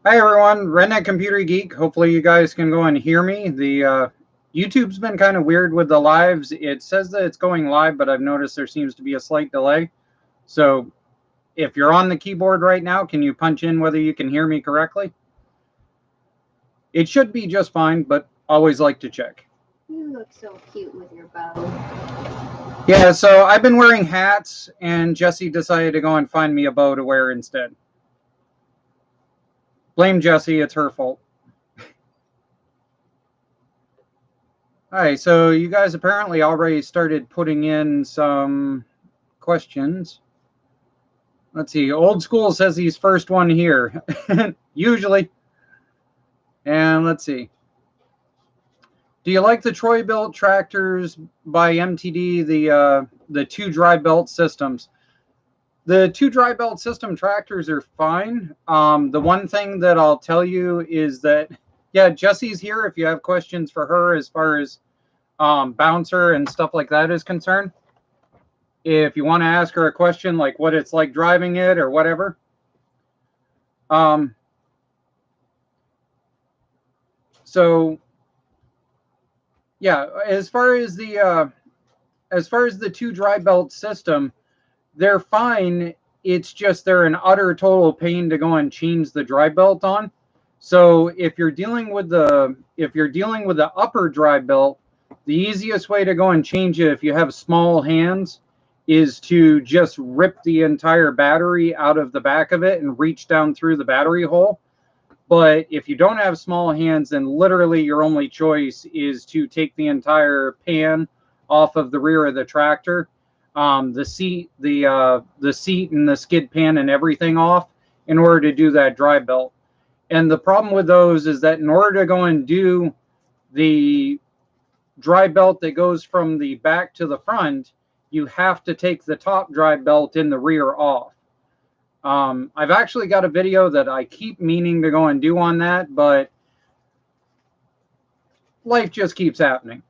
Hi everyone, Redneck Computer Geek. Hopefully you guys can go and hear me. The YouTube's been kind of weird with the lives. It says that it's going live, but I've noticed there seems to be a slight delay. So if you're on the keyboard right now, can you punch in whether you can hear me correctly? It should be just fine, but always like to check. You look so cute with your bow. Yeah, so I've been wearing hats, and Jessie decided to go and find me a bow to wear instead. Blame Jessie, it's her fault. Alright, so you guys apparently already started putting in some questions. Let's see, Old School says he's first one here. Usually. And let's see. Do you like the Troy-built tractors by MTD, the two dry belt systems? The two dry belt system tractors are fine. The one thing that I'll tell you is that, yeah, Jessie's here if you have questions for her as far as bouncer and stuff like that is concerned. If you want to ask her a question like what it's like driving it or whatever. So yeah, as far as the two dry belt system, they're fine. It's just they're an utter total pain to go and change the dry belt on. So if you're dealing with the upper dry belt, the easiest way to go and change it if you have small hands is to just rip the entire battery out of the back of it and reach down through the battery hole. But if you don't have small hands, then literally your only choice is to take the entire pan off of the rear of the tractor, the seat and the skid pan and everything off in order to do that dry belt. And the problem with those is that in order to go and do the dry belt that goes from the back to the front, you have to take the top dry belt in the rear off. I've actually got a video that I keep meaning to go and do on that, but life just keeps happening.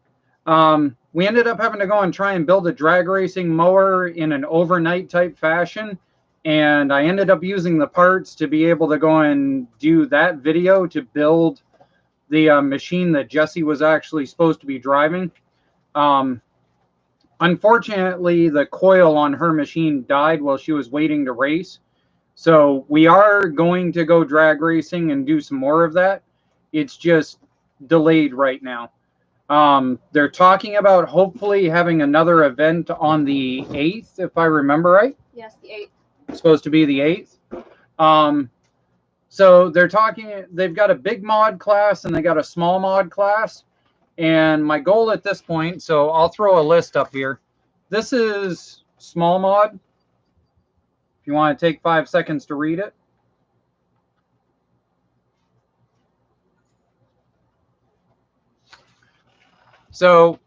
We ended up having to go and try and build a drag racing mower in an overnight type fashion, and I ended up using the parts to be able to go and do that video to build the machine that Jessie was actually supposed to be driving. Unfortunately, the coil on her machine died while she was waiting to race. So we are going to go drag racing and do some more of that. It's just delayed right now. They're talking about hopefully having another event on the 8th, if I remember right. Yes, the 8th. It's supposed to be the 8th. So they're talking, they've got a big mod class and they got a small mod class. And my goal at this point, so I'll throw a list up here. This is small mod. If you want to take 5 seconds to read it. So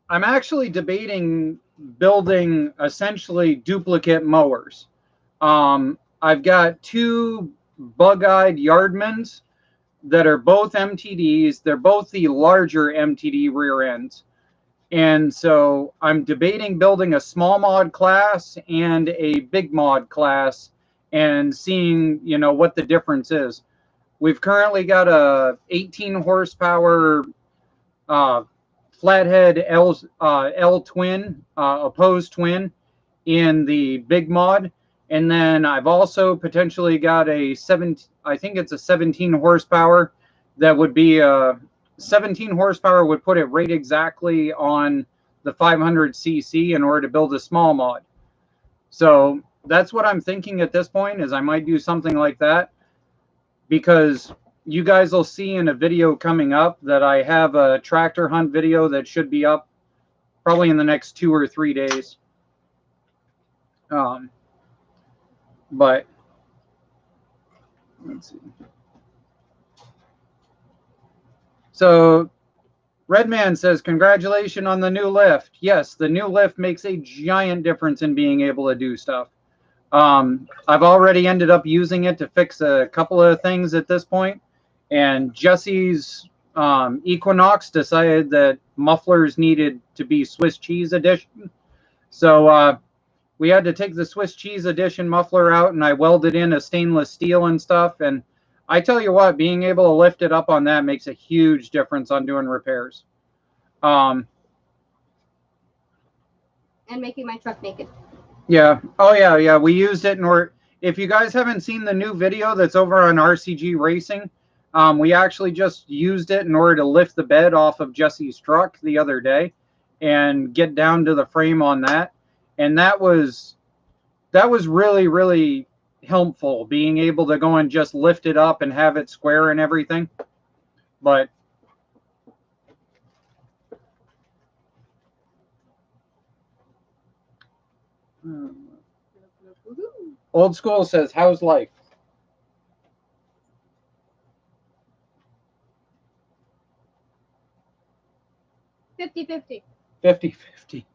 I'm actually debating building essentially duplicate mowers. I've got two bug-eyed Yardmans that are both MTDs. They're both the larger MTD rear ends. And so I'm debating building a small mod class and a big mod class and seeing, you know, what the difference is. We've currently got a 18 horsepower flathead L twin, opposed twin in the big mod. And then I've also potentially got a 17 horsepower that would be a 17 horsepower would put it right exactly on the 500cc in order to build a small mod. So that's what I'm thinking at this point, is I might do something like that, because you guys will see in a video coming up that I have a tractor hunt video that should be up probably in the next 2 or 3 days. But let's see. So Redman says, congratulations on the new lift. Yes, the new lift makes a giant difference in being able to do stuff. I've already ended up using it to fix a couple of things at this point. And Jessie's Equinox decided that mufflers needed to be Swiss cheese edition. So we had to take the Swiss cheese edition muffler out, and I welded in a stainless steel and stuff. And I tell you what, being able to lift it up on that makes a huge difference on doing repairs. And making my truck naked. Yeah. Oh, yeah, yeah. We used it in order. If you guys haven't seen the new video that's over on RCG Racing, we actually just used it in order to lift the bed off of Jesse's truck the other day and get down to the frame on that. And that was really, really helpful, being able to go and just lift it up and have it square and everything. But Old School says, how's life? $50-50. 50-50.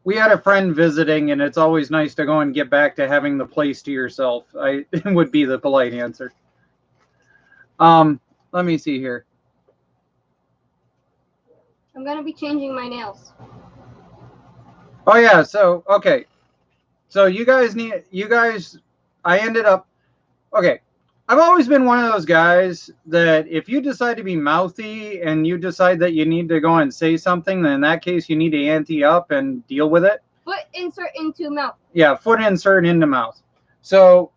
We had a friend visiting, and it's always nice to go and get back to having the place to yourself. Would be the polite answer. Let me see here. I'm gonna be changing my nails. Oh yeah, so okay. So I ended up, okay. I've always been one of those guys that if you decide to be mouthy and you decide that you need to go and say something, then in that case you need to ante up and deal with it. Foot insert into mouth. Yeah, foot insert into mouth. So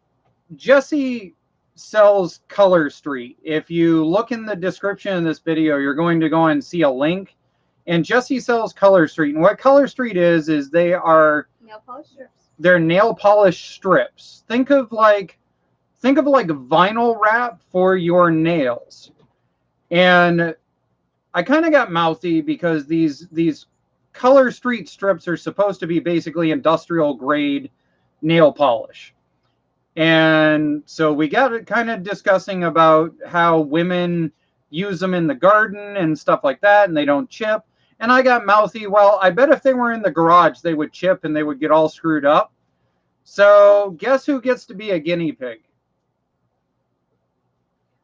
Jesse sells Color Street. If you look in the description of this video, you're going to go and see a link. And Jesse sells Color Street. And what Color Street is they are nail polish strips. They're nail polish strips. Think of like vinyl wrap for your nails. And I kind of got mouthy because these Color Street strips are supposed to be basically industrial grade nail polish. And so we got kind of discussing about how women use them in the garden and stuff like that, and they don't chip. And I got mouthy. Well, I bet if they were in the garage, they would chip and they would get all screwed up. So guess who gets to be a guinea pig?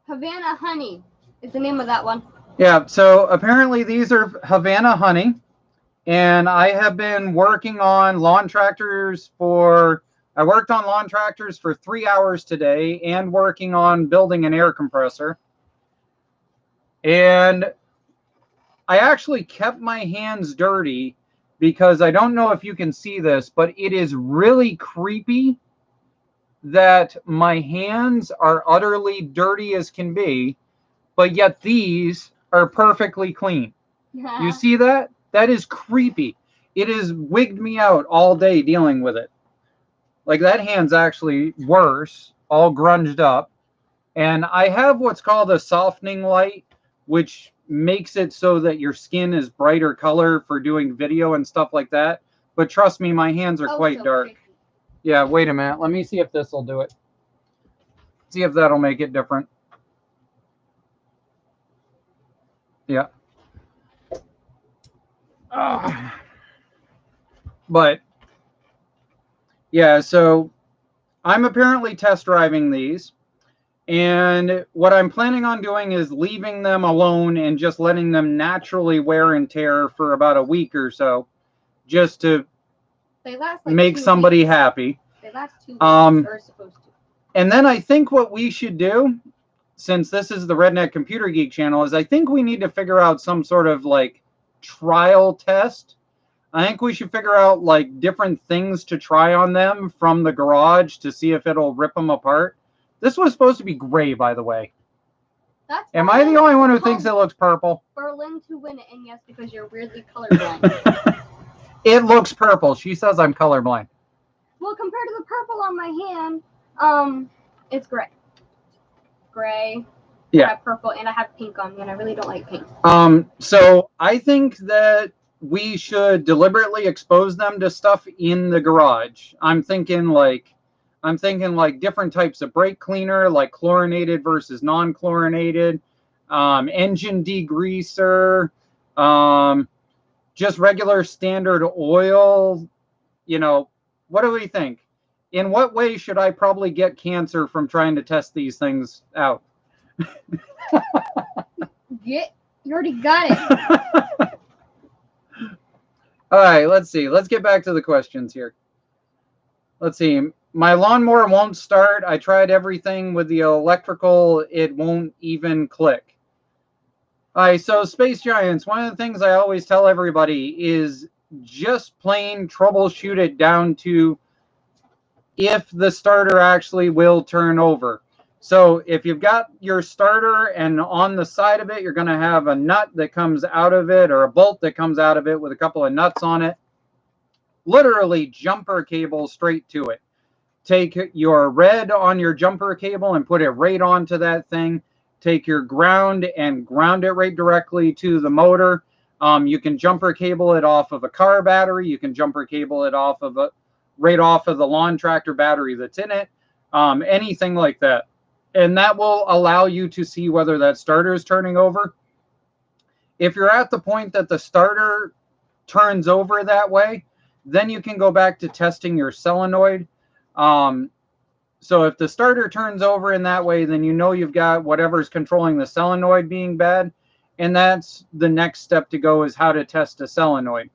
Havana Honey is the name of that one. Yeah, so apparently these are Havana Honey. And I have been working on lawn tractors I worked on lawn tractors for 3 hours today and working on building an air compressor. And I actually kept my hands dirty because I don't know if you can see this, but it is really creepy that my hands are utterly dirty as can be, but yet these are perfectly clean. You see that? That is creepy. It has wigged me out all day dealing with it. Like, that hand's actually worse, all grunged up. And I have what's called a softening light, which makes it so that your skin is brighter color for doing video and stuff like that. But trust me, my hands are quite dark. Creepy. Yeah, wait a minute. Let me see if this will do it. See if that'll make it different. Yeah. But yeah, so I'm apparently test driving these, and what I'm planning on doing is leaving them alone and just letting them naturally wear and tear for about a week or so, just to make somebody happy. They last 2 weeks, or supposed to. And then I think what we should do, since this is the Redneck Computer Geek channel, is I think we need to figure out some sort of like trial test. I think we should figure out like different things to try on them from the garage to see if it'll rip them apart. This was supposed to be gray, by the way. Am I the only one who thinks it looks purple? Berlin to win it, and yes, because you're weirdly colorblind. It looks purple. She says I'm colorblind. Well, compared to the purple on my hand, it's gray. Gray. Yeah. I have purple, and I have pink on me, and I really don't like pink. So I think that we should deliberately expose them to stuff in the garage. I'm thinking like different types of brake cleaner, like chlorinated versus non-chlorinated, engine degreaser, just regular standard oil. You know, what do we think? In what way should I probably get cancer from trying to test these things out? You already got it. All right, let's see. Let's get back to the questions here. Let's see. My lawnmower won't start. I tried everything with the electrical. It won't even click. All right, so Space Giants, one of the things I always tell everybody is just plain troubleshoot it down to if the starter actually will turn over. So if you've got your starter and on the side of it, you're going to have a nut that comes out of it or a bolt that comes out of it with a couple of nuts on it. Literally jumper cable straight to it. Take your red on your jumper cable and put it right onto that thing. Take your ground and ground it right directly to the motor. You can jumper cable it off of a car battery. You can jumper cable it off of right off of the lawn tractor battery that's in it. Anything like that. And that will allow you to see whether that starter is turning over. If you're at the point that the starter turns over that way, then you can go back to testing your solenoid. So if the starter turns over in that way, then you know you've got whatever's controlling the solenoid being bad. And that's the next step to go, is how to test a solenoid.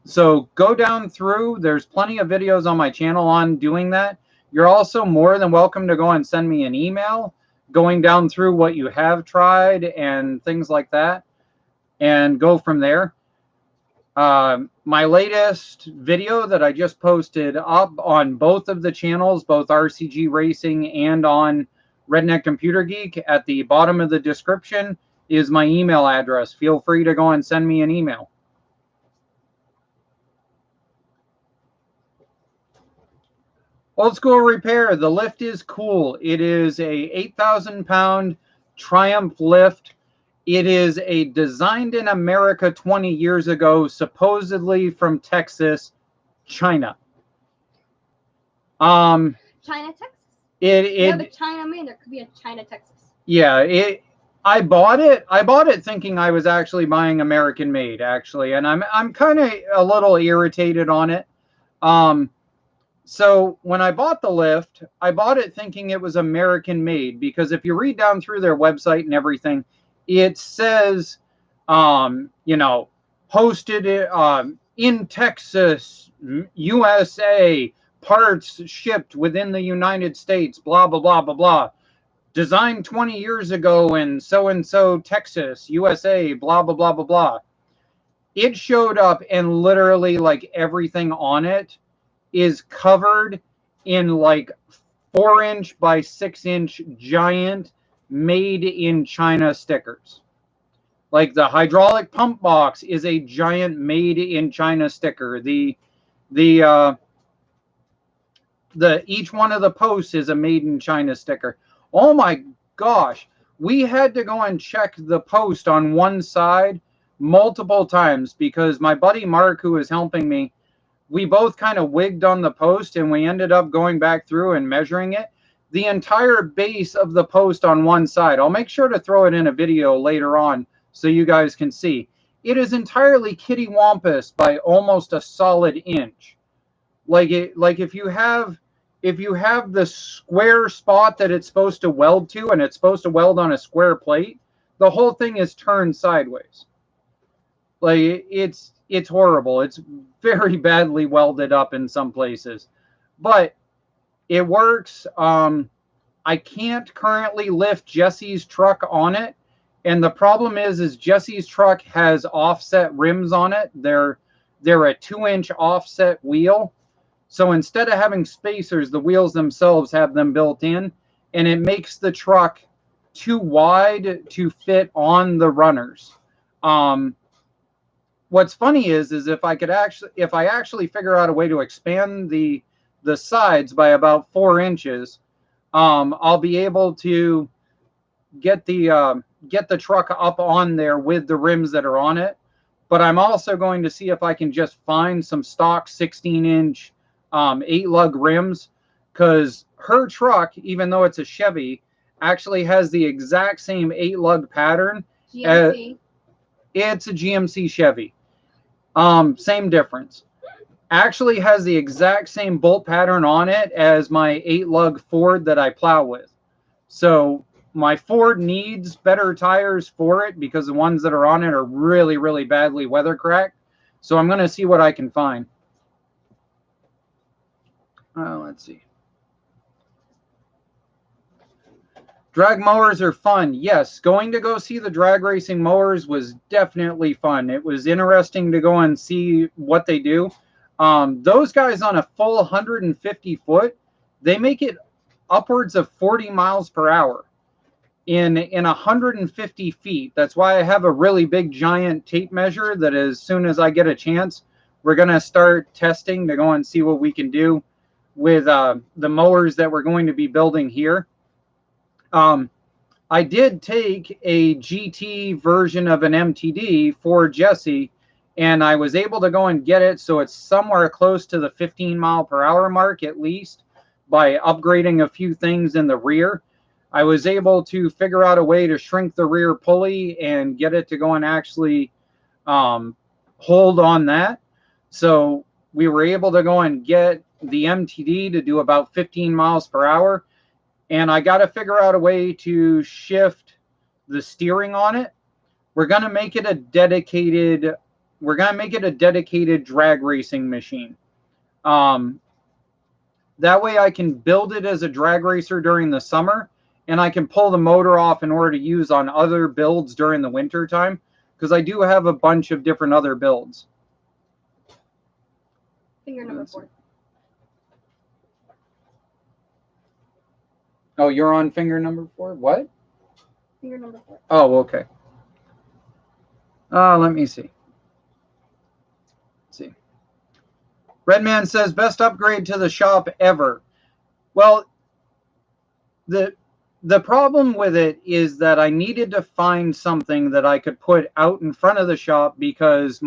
So go down through. There's plenty of videos on my channel on doing that. You're also more than welcome to go and send me an email going down through what you have tried and things like that, and go from there. My latest video that I just posted up on both of the channels, both RCG Racing and on Redneck Computer Geek, at the bottom of the description is my email address. Feel free to go and send me an email. Old School Repair, the lift is cool. It is a 8,000-pound Triumph lift. It is a designed in America 20 years ago, supposedly from Texas, China. China, Texas? Yeah, but China, Maine. There could be a China, Texas. Yeah, I bought it thinking I was actually buying American made, actually, and I'm kind of a little irritated on it. So when I bought the lift, I bought it thinking it was American made, because if you read down through their website and everything, it says, you know, hosted in Texas, USA, parts shipped within the United States, blah, blah, blah, blah, blah. Designed 20 years ago in so-and-so, Texas, USA, blah, blah, blah, blah, blah. It showed up and literally like everything on it is covered in like 4-inch by 6-inch giant made in China stickers. Like the hydraulic pump box is a giant made in China sticker. The each one of the posts is a made in China sticker. Oh my gosh, we had to go and check the post on one side multiple times, because my buddy Mark, who was helping me, we both kind of wigged on the post, and we ended up going back through and measuring it. The entire base of the post on one side, I'll make sure to throw it in a video later on so you guys can see. It is entirely kittywampus by almost a solid inch. Like if you have the square spot that it's supposed to weld to, and it's supposed to weld on a square plate, the whole thing is turned sideways. Like it's horrible. It's very badly welded up in some places, but it works. I can't currently lift Jesse's truck on it, and the problem is Jesse's truck has offset rims on it. They're a 2-inch offset wheel. So instead of having spacers, the wheels themselves have them built in, and it makes the truck too wide to fit on the runners. What's funny is if I actually figure out a way to expand the sides by about 4 inches, I'll be able to get the truck up on there with the rims that are on it. But I'm also going to see if I can just find some stock 16-inch 8-lug rims, because her truck, even though it's a Chevy, actually has the exact same 8-lug pattern. GMC. It's a GMC Chevy. Same difference. Actually has the exact same bolt pattern on it as my 8-lug Ford that I plow with. So my Ford needs better tires for it, because the ones that are on it are really, really badly weather cracked. So I'm going to see what I can find. Let's see. Drag mowers are fun. Yes, going to go see the drag racing mowers was definitely fun. It was interesting to go and see what they do. Those guys on a full 150 foot, they make it upwards of 40 miles per hour in 150 feet. That's why I have a really big giant tape measure that as soon as I get a chance, we're going to start testing to go and see what we can do with the mowers that we're going to be building here. I did take a GT version of an MTD for Jesse, and I was able to go and get it so it's somewhere close to the 15 mile per hour mark at least by upgrading a few things in the rear. I was able to figure out a way to shrink the rear pulley and get it to go and actually hold on that. So we were able to go and get the MTD to do about 15 miles per hour. And I got to figure out a way to shift the steering on it. We're going to make it a dedicated, drag racing machine. That way I can build it as a drag racer during the summer, and I can pull the motor off in order to use on other builds during the winter time, because I do have a bunch of different other builds. Finger number 4. Oh, you're on finger number 4? What? Finger number 4. Oh, okay. Let me see. Let's see. Redman says, best upgrade to the shop ever. Well, the problem with it is that I needed to find something that I could put out in front of the shop, because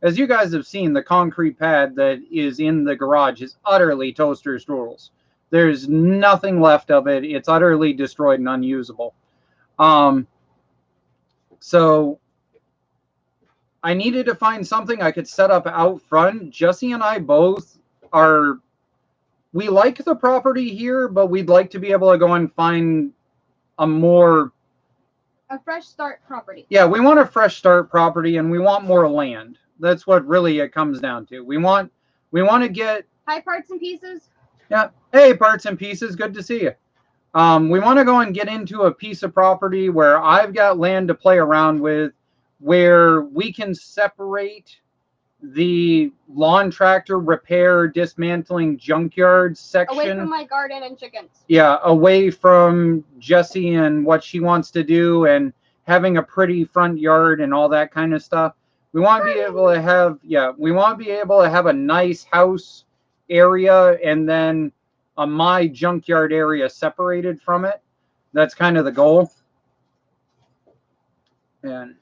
as you guys have seen, the concrete pad that is in the garage is utterly toaster strudels. There's nothing left of it. It's utterly destroyed and unusable. So I needed to find something I could set up out front. Jesse and I both we like the property here, but we'd like to be able to go and find a fresh start property. Yeah, we want a fresh start property, and we want more land. That's what really it comes down to. We want to get... Hi, Parts and Pieces. Yeah. Hey, Parts and Pieces. Good to see you. We want to go and get into a piece of property where I've got land to play around with, where we can separate the lawn tractor repair, dismantling junkyard section. Away from my garden and chickens. Yeah, away from Jessie and what she wants to do and having a pretty front yard and all that kind of stuff. We want to be able to have, a nice house area and then my junkyard area separated from it. That's kind of the goal. And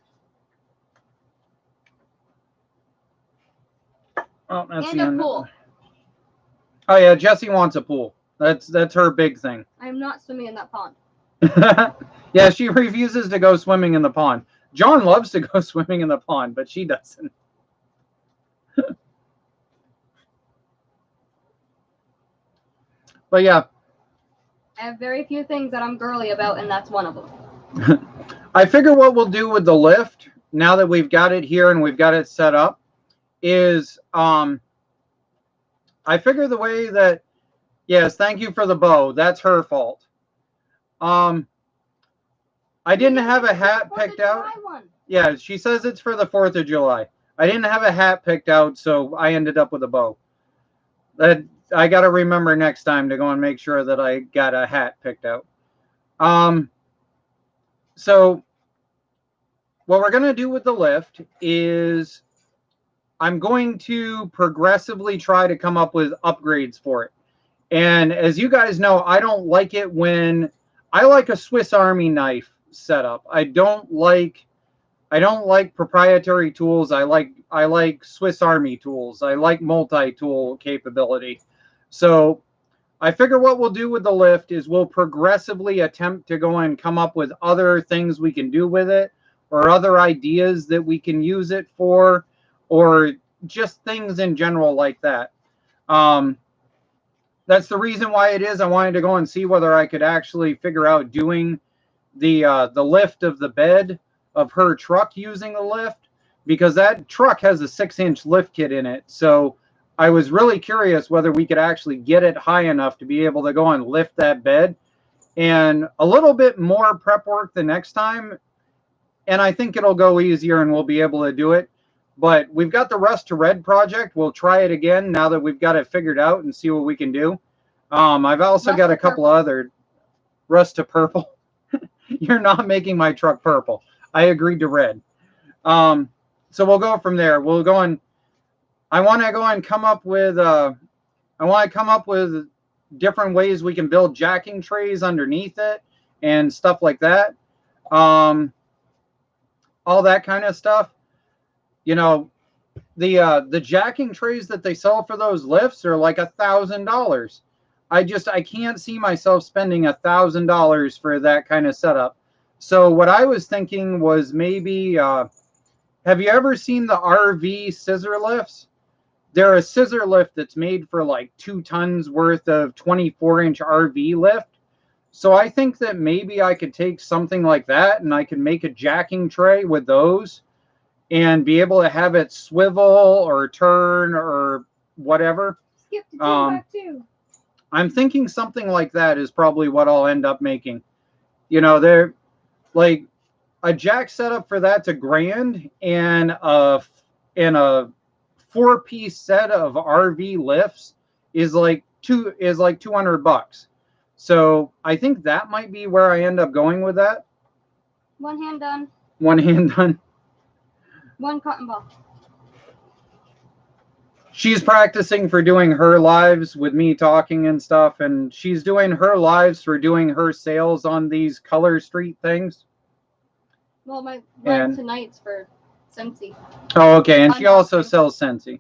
that's and a pool. Oh yeah, Jessie wants a pool. That's her big thing. I'm not swimming in that pond. Yeah, she refuses to go swimming in the pond. John loves to go swimming in the pond, but she doesn't. But yeah. I have very few things that I'm girly about, and that's one of them. I figure what we'll do with the lift, now that we've got it here and we've got it set up, is I figure the way that, yes, thank you for the bow. That's her fault. I didn't have a hat picked out. Yeah, she says it's for the 4th of July. I didn't have a hat picked out, so I ended up with a bow. I got to remember next time to go and make sure that I got a hat picked out. So what we're going to do with the lift is I'm going to progressively try to come up with upgrades for it. And as you guys know, I don't like it when I like a Swiss Army knife setup. I don't like proprietary tools. I like Swiss Army tools. I like multi-tool capability. So I figure what we'll do with the lift is we'll progressively attempt to go and come up with other things we can do with it, or other ideas that we can use it for, or just things in general like that. That's the reason why it is I wanted to go and see whether I could actually figure out doing the lift of the bed of her truck using the lift, because that truck has a 6-inch lift kit in it. So I was really curious whether we could actually get it high enough to be able to go and lift that bed. And a little bit more prep work the next time, and I think it'll go easier and we'll be able to do it. But we've got the Rust to Red project. We'll try it again now that we've got it figured out and see what we can do. I've also got a couple other Rust to Purple. You're not making my truck purple. I agreed to red. So we'll go from there. We'll go and I want to go and come up with different ways we can build jacking trays underneath it and stuff like that. All that kind of stuff. You know, the jacking trays that they sell for those lifts are like $1,000. I can't see myself spending $1,000 for that kind of setup. So what I was thinking was maybe, have you ever seen the RV scissor lifts? They're a scissor lift that's made for like 2 tons worth of 24-inch RV lift. So I think that maybe I could take something like that and I could make a jacking tray with those and be able to have it swivel or turn or whatever. Skip to back too. I'm thinking something like that is probably what I'll end up making. You know, they're like a jack setup for that's $1,000, and a 4-piece set of RV lifts is like $200. So I think that might be where I end up going with that. One hand done. One hand done. One cotton ball. She's practicing for doing her lives with me talking and stuff, and she's doing her lives for doing her sales on these Color Street things. Well, my live tonight's for Scentsy. Oh, okay, and she also sells Scentsy.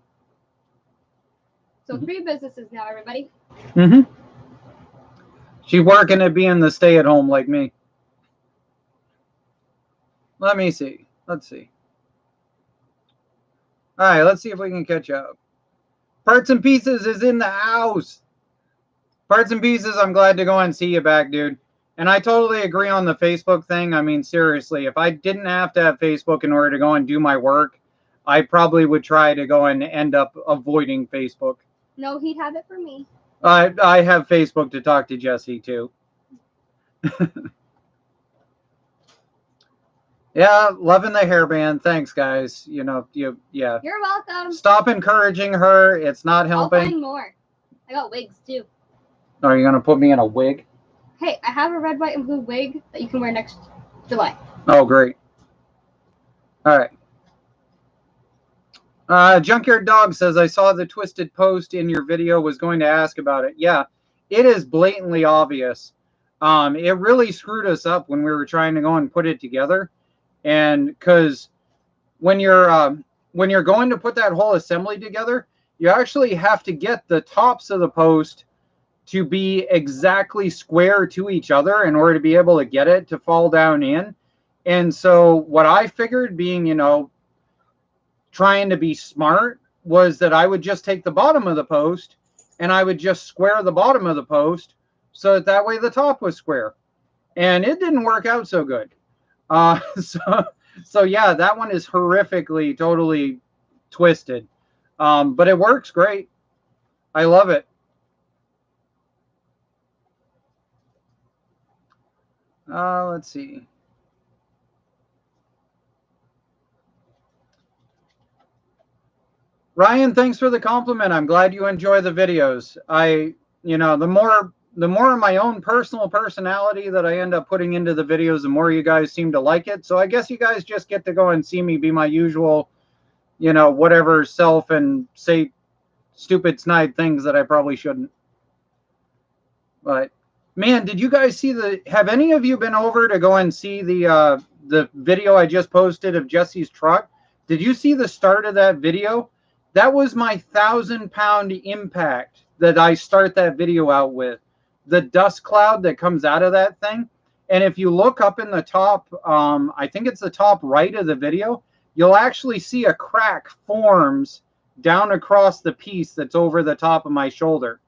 So 3 businesses now, everybody. Mm-hmm. She's working at being the stay-at-home like me. Let me see. Let's see. All right, let's see if we can catch up. Parts and Pieces is in the house. Parts and Pieces, I'm glad to go and see you back, dude. And I totally agree on the Facebook thing. I mean, seriously, if I didn't have to have Facebook in order to go and do my work, I probably would try to go and end up avoiding Facebook. No, he'd have it for me. I have Facebook to talk to Jesse, too. Yeah, loving the hairband. Thanks, guys. You know, yeah. You're welcome. Stop encouraging her. It's not helping. I'll find more. I got wigs, too. Are you going to put me in a wig? Hey, I have a red, white, and blue wig that you can wear next July. Oh, great. All right. Junkyard Dog says, I saw the twisted post in your video, was going to ask about it. Yeah, it is blatantly obvious. It really screwed us up when we were trying to go and put it together. And because when you're going to put that whole assembly together, you actually have to get the tops of the post to be exactly square to each other in order to be able to get it to fall down in. And so what I figured, being, you know, trying to be smart, was that I would just take the bottom of the post and I would just square the bottom of the post so that way the top was square. And it didn't work out so good. So yeah, that one is horrifically, totally twisted. But it works great. I love it. Let's see. Ryan, thanks for the compliment. I'm glad you enjoy the videos. You know, the more of my own personal personality that I end up putting into the videos, the more you guys seem to like it. So I guess you guys just get to go and see me be my usual, you know, whatever self and say stupid snide things that I probably shouldn't. But man, did you guys see have any of you been over to go and see the video I just posted of Jesse's truck? Did you see the start of that video? That was my 1,000-pound impact that I start that video out with. The dust cloud that comes out of that thing. And if you look up in the top, I think it's the top right of the video, you'll actually see a crack forms down across the piece that's over the top of my shoulder.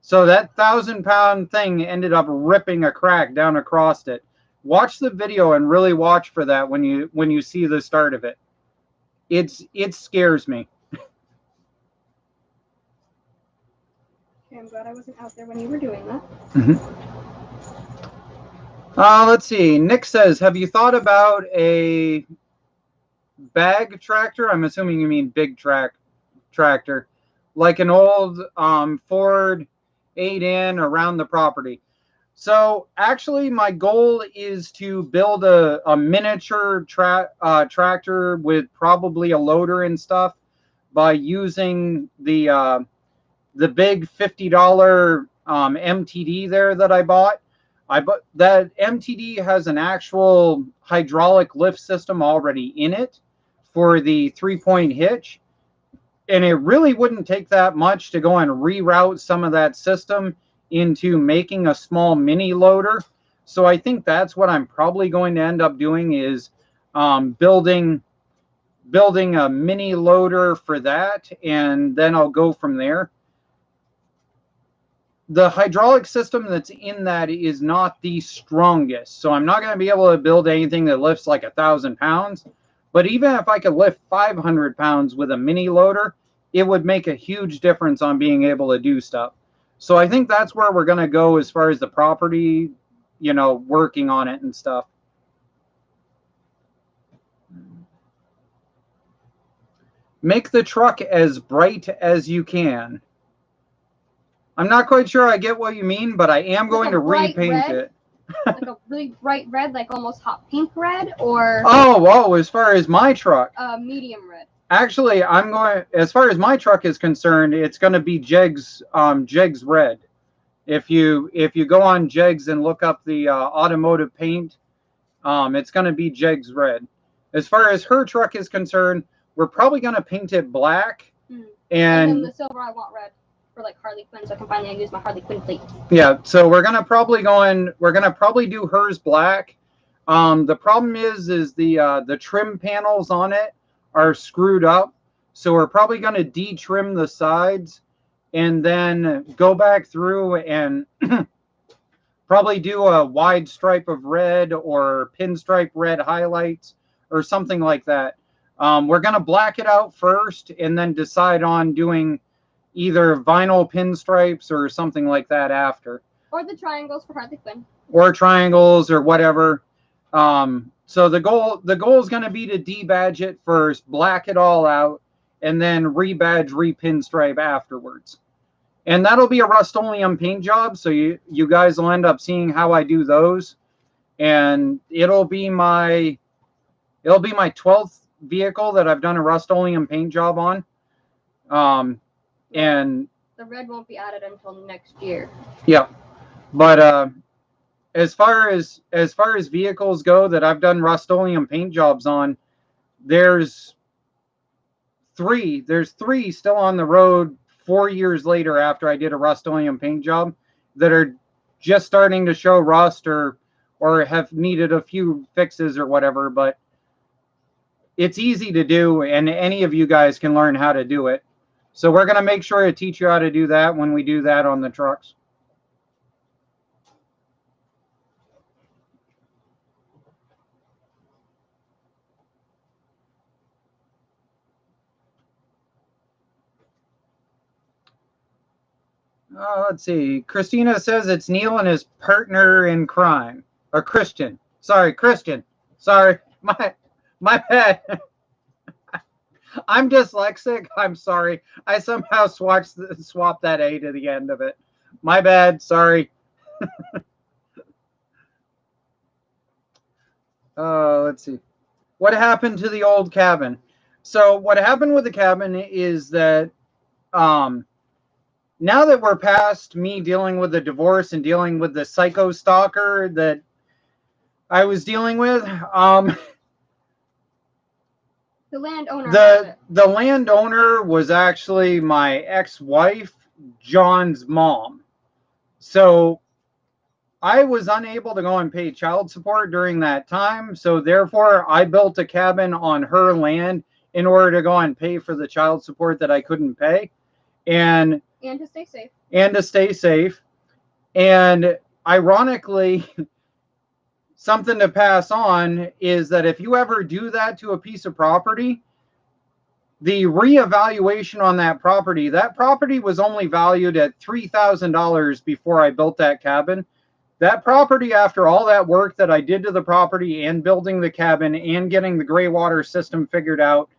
So that 1,000-pound thing ended up ripping a crack down across it. Watch the video and really watch for that when you see the start of it. it scares me. Okay, I'm glad I wasn't out there when you were doing that. Let's see. Nick says, have you thought about a bag tractor? I'm assuming you mean big tractor, like an old Ford 8N around the property. So actually, my goal is to build a miniature tractor with probably a loader and stuff by using the big $50 MTD there that I bought. That MTD has an actual hydraulic lift system already in it for the 3-point hitch. And it really wouldn't take that much to go and reroute some of that system into making a small mini loader. So I think that's what I'm probably going to end up doing is building a mini loader for that, and then I'll go from there. The hydraulic system that's in that is not the strongest, so I'm not going to be able to build anything that lifts like 1,000 pounds. But even if I could lift 500 pounds with a mini loader, it would make a huge difference on being able to do stuff. So I think that's where we're going to go as far as the property, you know, working on it and stuff. Make the truck as bright as you can. I'm not quite sure I get what you mean, but I am going to repaint it. Like a really bright red, like almost hot pink red, or oh, as far as my truck, medium red. Actually, I'm going, as far as my truck is concerned, it's going to be Jegs red. If you go on Jegs and look up the automotive paint, it's going to be Jegs red. As far as her truck is concerned, we're probably going to paint it black, and then the silver I want red. For like Harley Quinn, so I can finally use my Harley Quinn plate. Yeah, so we're gonna probably do hers black. The problem is the trim panels on it are screwed up, so we're probably gonna de-trim the sides and then go back through and probably do a wide stripe of red or pinstripe red highlights or something like that. We're gonna black it out first and then decide on doing either vinyl pinstripes or something like that after. Or the triangles for Harley Quinn. Or triangles or whatever. So the goal is going to be to debadge it first, black it all out, and then rebadge, repinstripe afterwards. And that'll be a Rustoleum paint job, so you guys will end up seeing how I do those. And it'll be my 12th vehicle that I've done a Rustoleum paint job on. And the red won't be added until next year. Yeah, but as far as vehicles go that I've done Rustoleum paint jobs on, there's three still on the road 4 years later after I did a Rustoleum paint job that are just starting to show rust or have needed a few fixes or whatever. But it's easy to do, and any of you guys can learn how to do it. So we're going to make sure to teach you how to do that when we do that on the trucks. Let's see. Christina says it's Neil and his partner in crime. Or Christian. Sorry, Christian. Sorry. My bad. I'm dyslexic. I'm sorry. I somehow swapped that A to the end of it. My bad. Sorry. Let's see. What happened to the old cabin? So what happened with the cabin is that now that we're past me dealing with the divorce and dealing with the psycho stalker that I was dealing with, the landowner. The landowner was actually my ex-wife, John's mom. So I was unable to go and pay child support during that time. So therefore, I built a cabin on her land in order to go and pay for the child support that I couldn't pay, and to stay safe. And to stay safe. And ironically, something to pass on is that if you ever do that to a piece of property, the reevaluation on that property was only valued at $3,000 before I built that cabin. That property, after all that work that I did to the property and building the cabin and getting the gray water system figured out,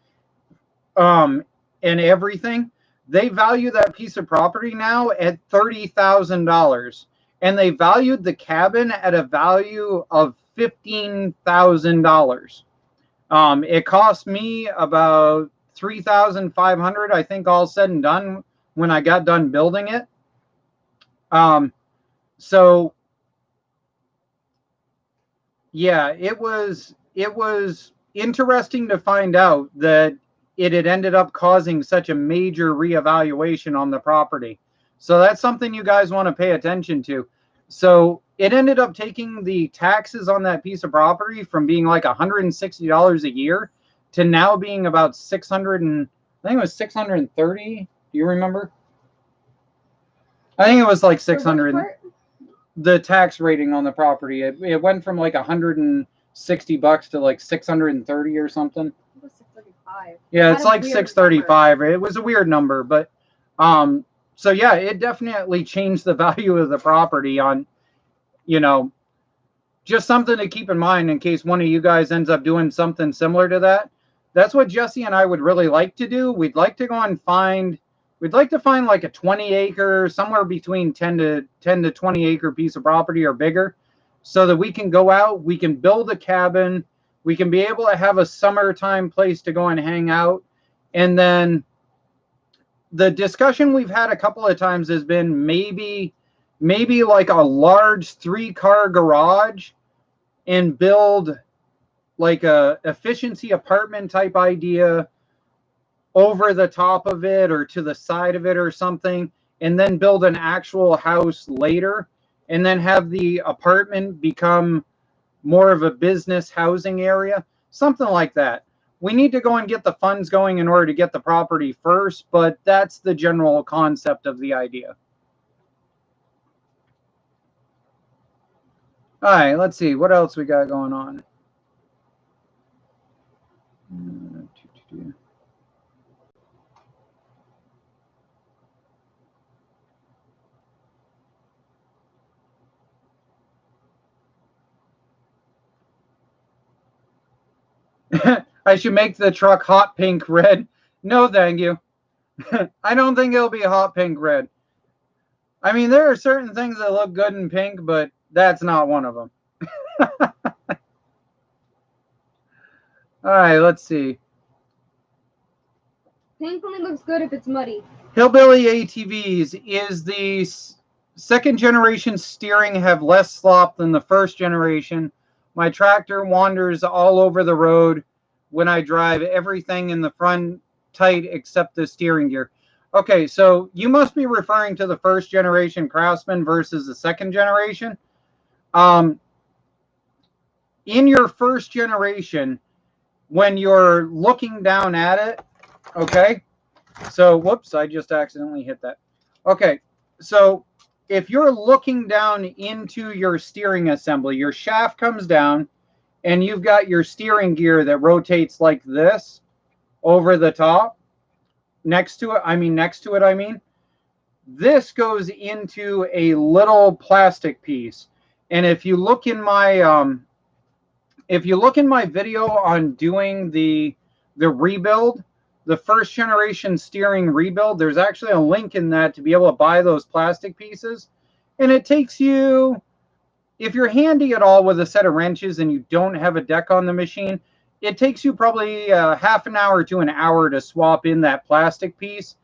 and everything, they value that piece of property now at $30,000. And they valued the cabin at a value of $15,000. It cost me about $3,500, I think, all said and done when I got done building it. So yeah, it was interesting to find out that it had ended up causing such a major reevaluation on the property. So that's something you guys want to pay attention to. So it ended up taking the taxes on that piece of property from being like $160 a year to now being about 600 and I think it was 630. Do you remember? I think it was like 600. The tax rating on the property, it went from like $160 to like 630 or something. It was 635. Yeah, it's like 635. It was a weird number, but so yeah, it definitely changed the value of the property on, you know, just something to keep in mind in case one of you guys ends up doing something similar to that. That's what Jesse and I would really like to do. We'd like to go and we'd like to find like a 20 acre, somewhere between 10 to 20 acre piece of property or bigger, so that we can go out, we can build a cabin, we can be able to have a summertime place to go and hang out. And then the discussion we've had a couple of times has been maybe like a large 3-car garage and build like a efficiency apartment type idea over the top of it or to the side of it or something, and then build an actual house later, and then have the apartment become more of a business housing area, something like that. We need to go and get the funds going in order to get the property first, but that's the general concept of the idea. All right, let's see what else we got going on. I should make the truck hot pink red. No, thank you. I don't think it'll be hot pink red. I mean, there are certain things that look good in pink, but that's not one of them. All right, let's see. Pink only looks good if it's muddy. Hillbilly ATVs. Is the second generation steering have less slop than the first generation? My tractor wanders all over the road when I drive, everything in the front tight except the steering gear. Okay, so you must be referring to the first generation Craftsman versus the second generation. In your first generation, when you're looking down at it, okay, so whoops, I just accidentally hit that. Okay, so if you're looking down into your steering assembly, your shaft comes down and you've got your steering gear that rotates like this over the top. Next to it, this goes into a little plastic piece. And if you look in my video on doing the rebuild, the first generation steering rebuild, there's actually a link in that to be able to buy those plastic pieces. And it takes you, if you're handy at all with a set of wrenches and you don't have a deck on the machine, it takes you probably half an hour to an hour to swap in that plastic piece.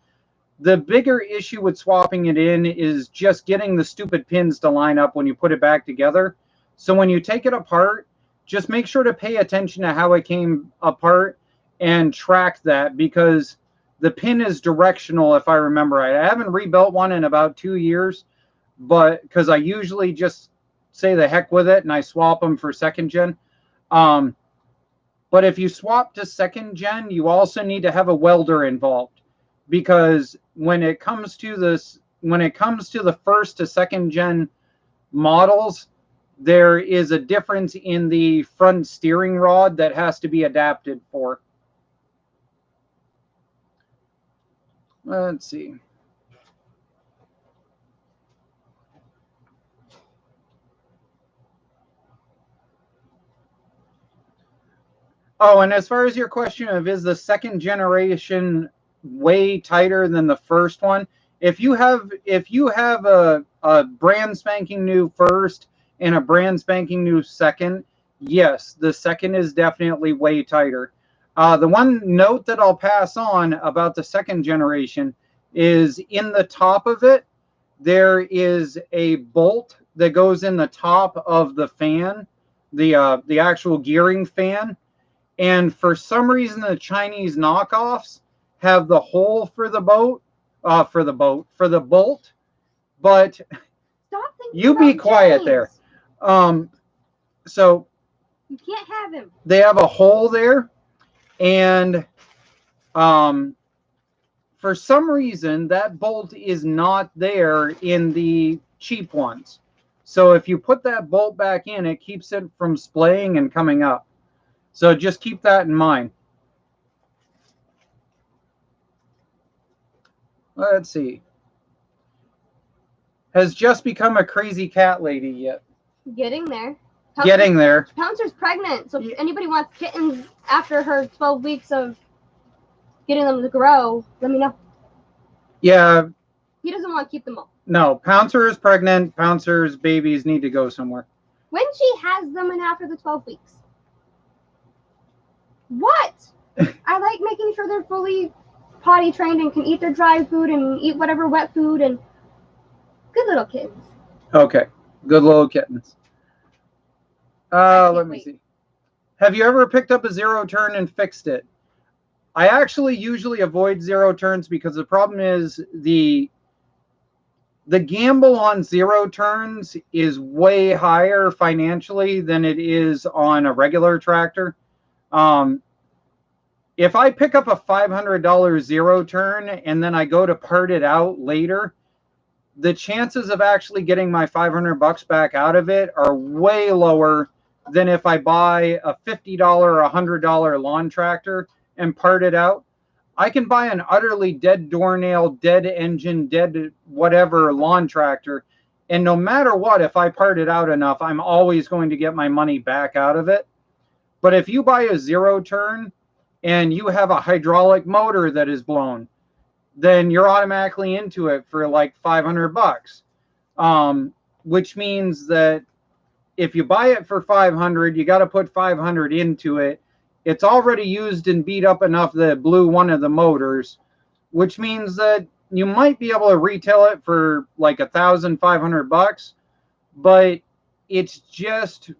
The bigger issue with swapping it in is just getting the stupid pins to line up when you put it back together. So when you take it apart, just make sure to pay attention to how it came apart and track that, because the pin is directional, if I remember right. I haven't rebuilt one in about 2 years, but because I usually just say the heck with it and I swap them for second gen. But if you swap to second gen, you also need to have a welder involved, because when it comes to the first to second gen models, there is a difference in the front steering rod that has to be adapted for. Let's see. Oh, and as far as your question of is the second generation way tighter than the first one, if you have a brand spanking new first and a brand spanking new second, yes, the second is definitely way tighter. The one note that I'll pass on about the second generation is in the top of it, there is a bolt that goes in the top of the fan, the actual gearing fan. And for some reason, the Chinese knockoffs have the hole for the bolt. But Stop thinking you be about quiet James. there. So You can't have him. they have a hole there, and for some reason, that bolt is not there in the cheap ones. So if you put that bolt back in, it keeps it from splaying and coming up. So just keep that in mind. Let's see. Has just become a crazy cat lady yet? Getting there. Getting there. Pouncer's pregnant, so if anybody wants kittens after her 12 weeks of getting them to grow, let me know. Yeah. He doesn't want to keep them all. No, Pouncer is pregnant. Pouncer's babies need to go somewhere. When she has them and after the 12 weeks. What? I like making sure they're fully potty trained and can eat their dry food and eat whatever wet food and good little kittens. Okay. Good little kittens. Let me see. Have you ever picked up a zero turn and fixed it? I actually usually avoid zero turns because the problem is the gamble on zero turns is way higher financially than it is on a regular tractor. If I pick up a $500 zero turn and then I go to part it out later, the chances of actually getting my $500 back out of it are way lower than if I buy a $50 or $100 lawn tractor and part it out. I can buy an utterly dead doornail, dead engine, dead whatever lawn tractor, and no matter what, if I part it out enough, I'm always going to get my money back out of it. But if you buy a zero turn and you have a hydraulic motor that is blown, then you're automatically into it for like $500, which means that if you buy it for $500, you got to put $500 into it. It's already used and beat up enough that it blew one of the motors, which means that you might be able to retail it for like $1,500, but it's just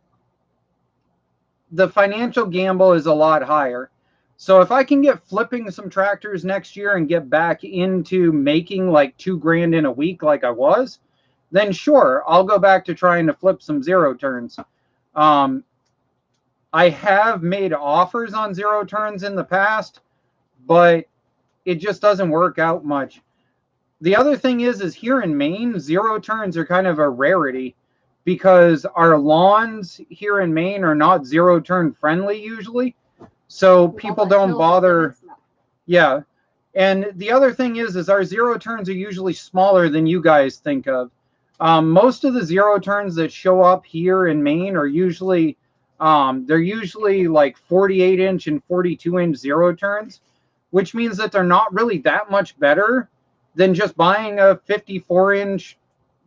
the financial gamble is a lot higher. So if I can get flipping some tractors next year and get back into making like $2,000 in a week like I was, then sure, I'll go back to trying to flip some zero turns. I have made offers on zero turns in the past, but it just doesn't work out much. The other thing is here in Maine, zero turns are kind of a rarity because our lawns here in Maine are not zero turn friendly usually. So people don't bother. Yeah. And the other thing is our zero turns are usually smaller than you guys think of. Most of the zero turns that show up here in Maine are usually, they're usually like 48-inch and 42-inch zero turns, which means that they're not really that much better than just buying a 54-inch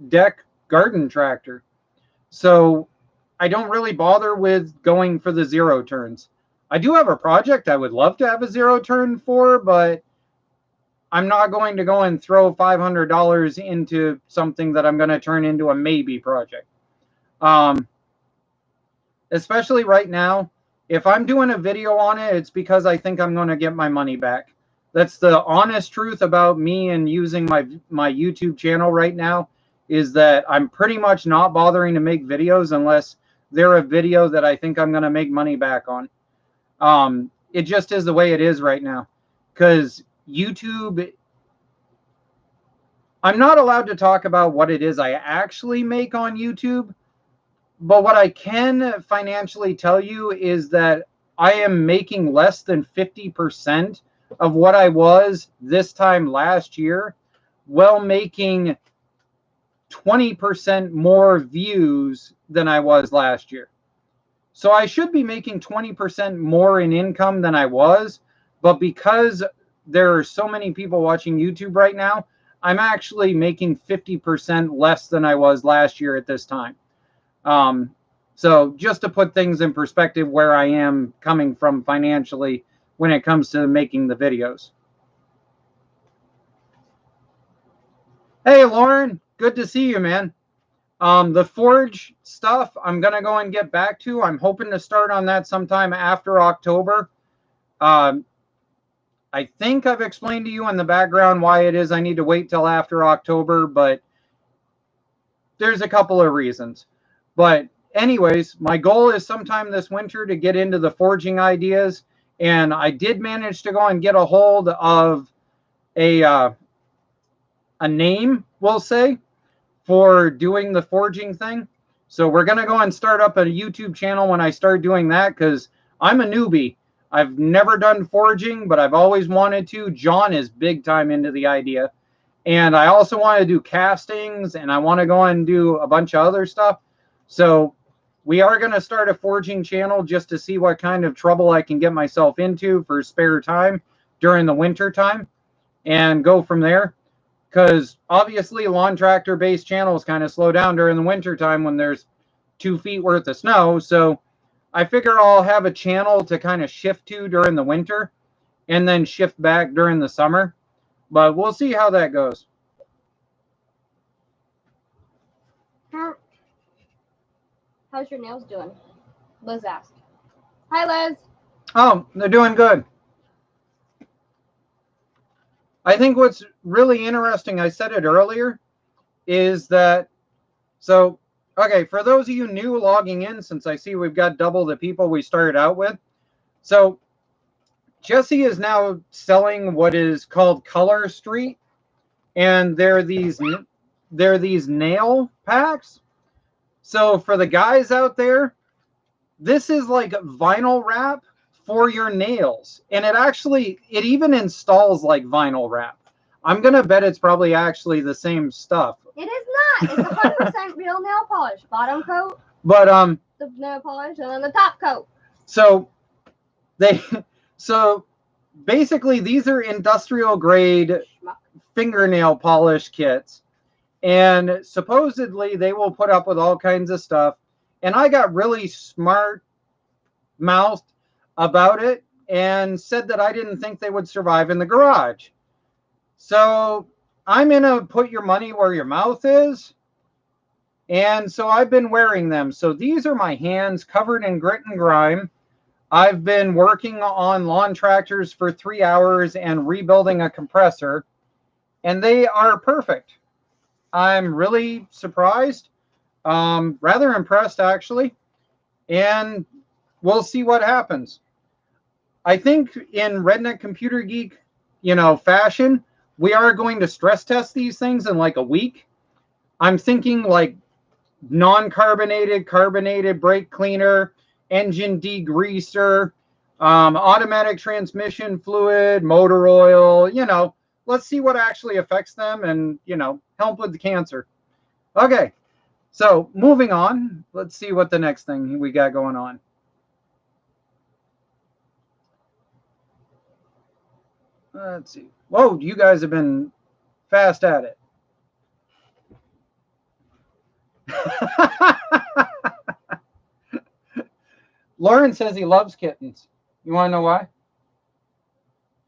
deck garden tractor. So I don't really bother with going for the zero turns. I do have a project I would love to have a zero turn for, but I'm not going to go and throw $500 into something that I'm going to turn into a maybe project. Especially right now, if I'm doing a video on it, it's because I think I'm going to get my money back. That's the honest truth about me and using my YouTube channel right now, is that I'm pretty much not bothering to make videos unless they're a video that I think I'm going to make money back on. It just is the way it is right now, because YouTube, I'm not allowed to talk about what it is I actually make on YouTube, but what I can financially tell you is that I am making less than 50% of what I was this time last year, while making 20% more views than I was last year. So I should be making 20% more in income than I was, but because there are so many people watching YouTube right now, I'm actually making 50% less than I was last year at this time. So just to put things in perspective where I am coming from financially when it comes to making the videos. Hey, Lauren, good to see you, man. The Forge stuff, I'm going to go and get back to. I'm hoping to start on that sometime after October. I think I've explained to you in the background why it is I need to wait till after October, but there's a couple of reasons. But anyways, my goal is sometime this winter to get into the forging ideas, and I did manage to go and get a hold of a name, we'll say, for doing the forging thing. So we're going to go and start up a YouTube channel when I start doing that, because I'm a newbie. I've never done forging, but I've always wanted to. John is big time into the idea. And I also want to do castings, and I want to go and do a bunch of other stuff. So we are going to start a forging channel just to see what kind of trouble I can get myself into for spare time during the winter time and go from there. Because obviously lawn tractor based channels kind of slow down during the winter time when there's 2 feet worth of snow. So I figure I'll have a channel to kind of shift to during the winter and then shift back during the summer. But we'll see how that goes. How's your nails doing? Liz asked. Hi, Liz. Oh, they're doing good. I think what's really interesting, I said it earlier, is that, so, okay, for those of you new logging in, since I see we've got double the people we started out with. So Jesse is now selling what is called Color Street, and they're these nail packs. So for the guys out there, this is like vinyl wrap for your nails, and it even installs like vinyl wrap. I'm gonna bet it's probably actually the same stuff. It is not. It's 100% real nail polish. Bottom coat, but the nail polish, and then the top coat. So basically these are industrial grade fingernail polish kits, and supposedly they will put up with all kinds of stuff. And I got really smart mouthed about it and said that I didn't think they would survive in the garage. So I'm in a put your money where your mouth is. And so I've been wearing them. So these are my hands covered in grit and grime. I've been working on lawn tractors for 3 hours and rebuilding a compressor, and they are perfect. I'm really surprised, rather impressed actually, and we'll see what happens. I think in Redneck Computer Geek, fashion, we are going to stress test these things in like a week. I'm thinking like non-carbonated, carbonated brake cleaner, engine degreaser, automatic transmission fluid, motor oil, let's see what actually affects them and, help with the cancer. Okay, so moving on, let's see what the next thing we got going on. Let's see. Whoa, you guys have been fast at it. Lauren says he loves kittens. You want to know why?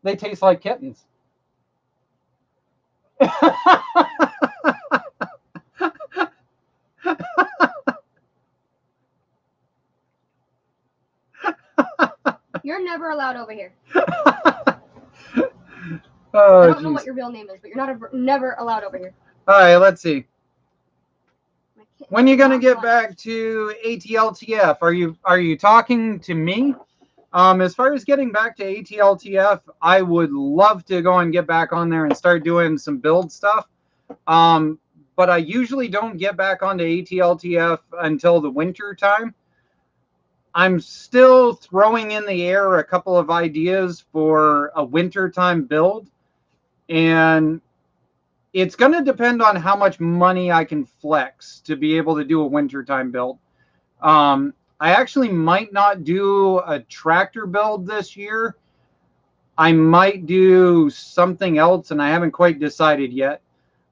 They taste like kittens. You're never allowed over here. Oh, I don't know what your real name is, but you're never allowed over here. All right, let's see. When are you going to get back to ATLTF? Are you talking to me? As far as getting back to ATLTF, I would love to go and get back on there and start doing some build stuff. But I usually don't get back onto ATLTF until the winter time. I'm still throwing in the air a couple of ideas for a wintertime build, and it's going to depend on how much money I can flex to be able to do a wintertime build. I actually might not do a tractor build this year. I might do something else, and I haven't quite decided yet.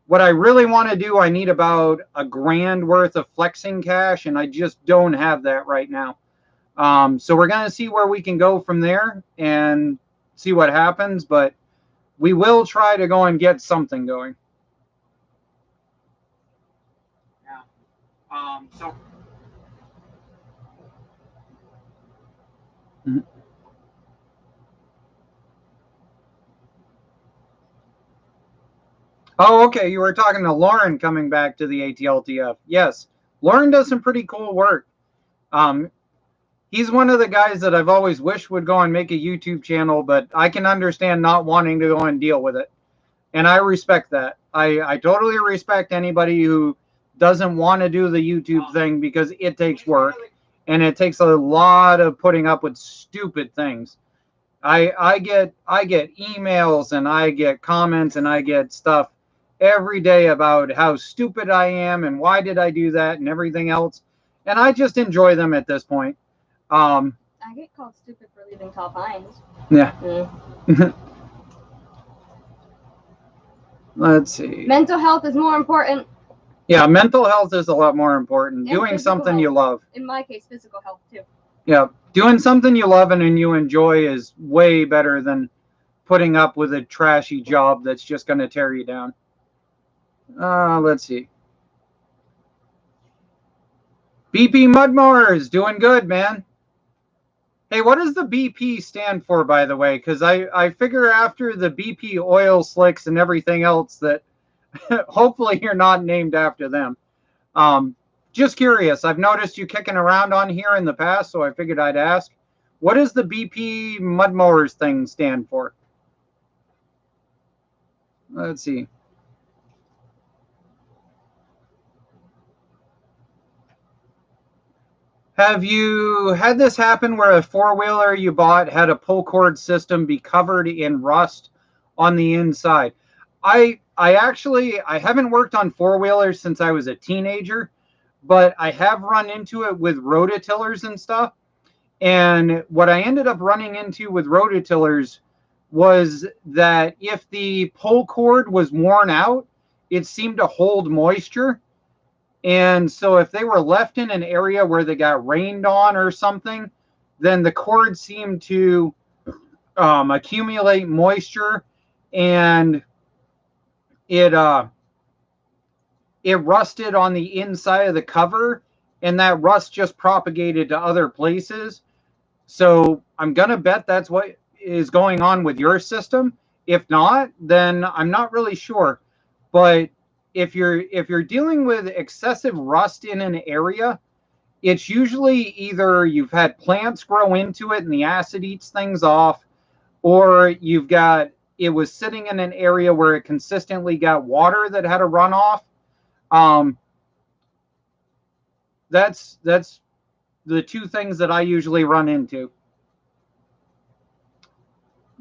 What I really want to do, I need about $1,000 worth of flexing cash, and I just don't have that right now. So we're going to see where we can go from there and see what happens, but we will try to go and get something going. Yeah. So. Oh, okay. You were talking to Lauren coming back to the ATLTF. Yes, Lauren does some pretty cool work. He's one of the guys that I've always wished would go and make a YouTube channel, but I can understand not wanting to go and deal with it. And I respect that. I totally respect anybody who doesn't want to do the YouTube thing because it takes work and it takes a lot of putting up with stupid things. I get emails and I get comments and I get stuff every day about how stupid I am and why did I do that and everything else. And I just enjoy them at this point. I get called stupid for leaving Tall Pines. Yeah. Let's see. Mental health is more important. Yeah, mental health is a lot more important. And doing something health. You love. In my case, physical health too. Yeah, doing something you love and you enjoy is way better than putting up with a trashy job that's just going to tear you down. Let's see. BP Mudmowers, doing good, man. Hey, what does the BP stand for, by the way? Because I figure after the BP oil slicks and everything else that hopefully you're not named after them. Just curious. I've noticed you kicking around on here in the past, so I figured I'd ask. What does the BP Mudmowers thing stand for? Let's see. Have you had this happen where a four-wheeler you bought had a pull cord system be covered in rust on the inside? I haven't worked on four-wheelers since I was a teenager, but I have run into it with rototillers and stuff. And what I ended up running into with rototillers was that if the pull cord was worn out, it seemed to hold moisture. And so if they were left in an area where they got rained on or something, then the cord seemed to accumulate moisture, and it rusted on the inside of the cover, and that rust just propagated to other places. So I'm going to bet that's what is going on with your system. If not, then I'm not really sure. But if you're dealing with excessive rust in an area, it's usually either you've had plants grow into it and the acid eats things off, or it was sitting in an area where it consistently got water that had a runoff. That's the two things that I usually run into.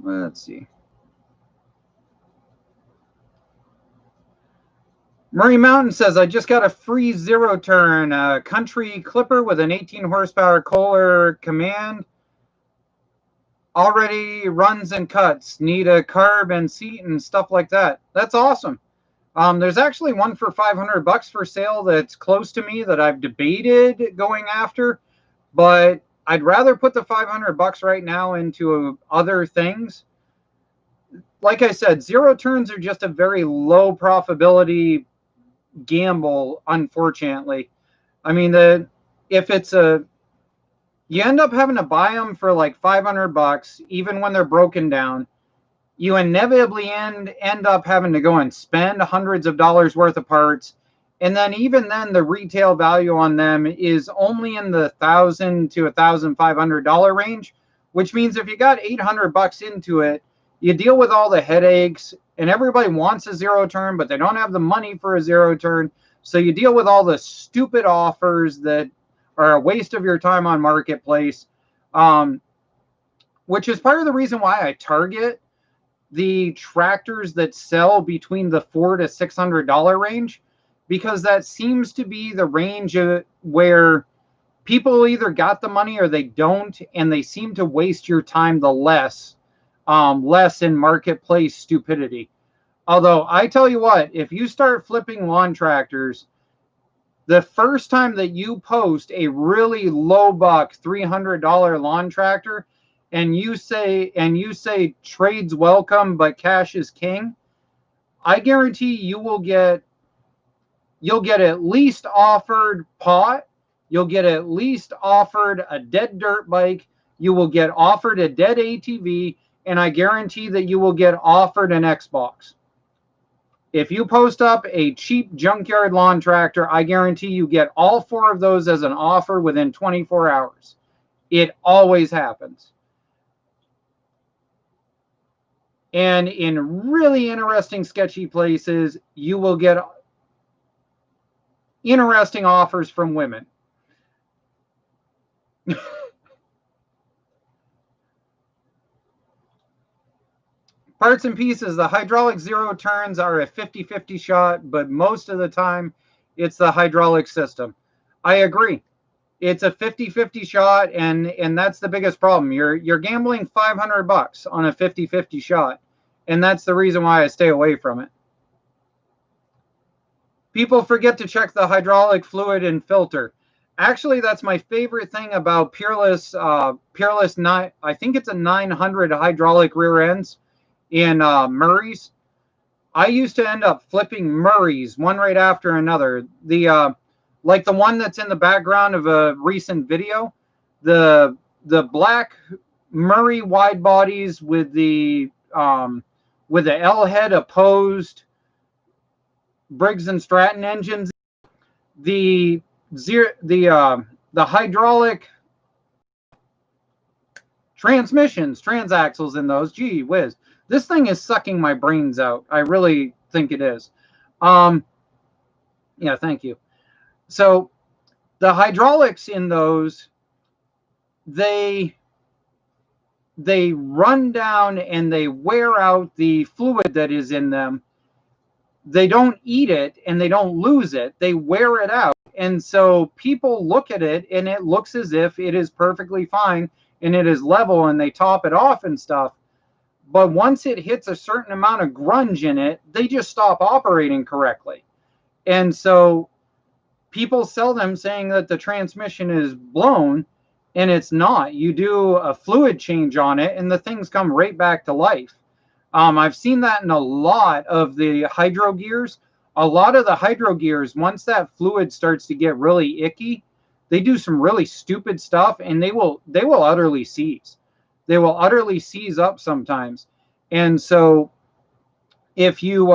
Let's see. Murray Mountain says, I just got a free zero turn country clipper with an 18 horsepower Kohler command. Already runs and cuts. Need a carb and seat and stuff like that. That's awesome. There's actually one for $500 for sale that's close to me that I've debated going after, but I'd rather put the $500 right now into other things. Like I said, zero turns are just a very low profitability gamble, unfortunately. I mean, you end up having to buy them for like $500, even when they're broken down. You inevitably end up having to go and spend hundreds of dollars worth of parts, and then even then the retail value on them is only in the $1,000 to $1,500 range, which means if you got $800 into it, you deal with all the headaches, and everybody wants a zero turn, but they don't have the money for a zero turn. So you deal with all the stupid offers that are a waste of your time on Marketplace, which is part of the reason why I target the tractors that sell between the $400 to $600 range, because that seems to be the range where people either got the money or they don't, and they seem to waste your time the less in Marketplace stupidity. Although I tell you what, if you start flipping lawn tractors, the first time that you post a really low buck $300 lawn tractor, and you say trades welcome but cash is king, I guarantee you'll get at least offered pot, you'll get at least offered a dead dirt bike, you will get offered a dead ATV, and I guarantee that you will get offered an Xbox. If you post up a cheap junkyard lawn tractor, I guarantee you get all 4 of those as an offer within 24 hours. It always happens. And in really interesting, sketchy places, you will get interesting offers from women. Parts and pieces, the hydraulic zero turns are a 50-50 shot, but most of the time it's the hydraulic system. I agree. It's a 50-50 shot, and that's the biggest problem. You're gambling $500 on a 50-50 shot, and that's the reason why I stay away from it. People forget to check the hydraulic fluid and filter. Actually, that's my favorite thing about Peerless 9. I think it's a 900 hydraulic rear ends in Murray's. I used to end up flipping Murray's one right after another. Like the one that's in the background of a recent video, the black Murray wide bodies with the L head opposed Briggs and Stratton engines, the hydraulic transmissions, transaxles in those. Gee whiz, this thing is sucking my brains out. I really think it is. Yeah, thank you. So the hydraulics in those, they run down and they wear out the fluid that is in them. They don't eat it and they don't lose it. They wear it out. And so people look at it and it looks as if it is perfectly fine and it is level and they top it off and stuff. But once it hits a certain amount of grunge in it, they just stop operating correctly. And so people sell them saying that the transmission is blown, and it's not. You do a fluid change on it and the things come right back to life. I've seen that in a lot of the hydro gears. A lot of the hydro gears, once that fluid starts to get really icky, they do some really stupid stuff and they will utterly seize. They will utterly seize up sometimes. And so if you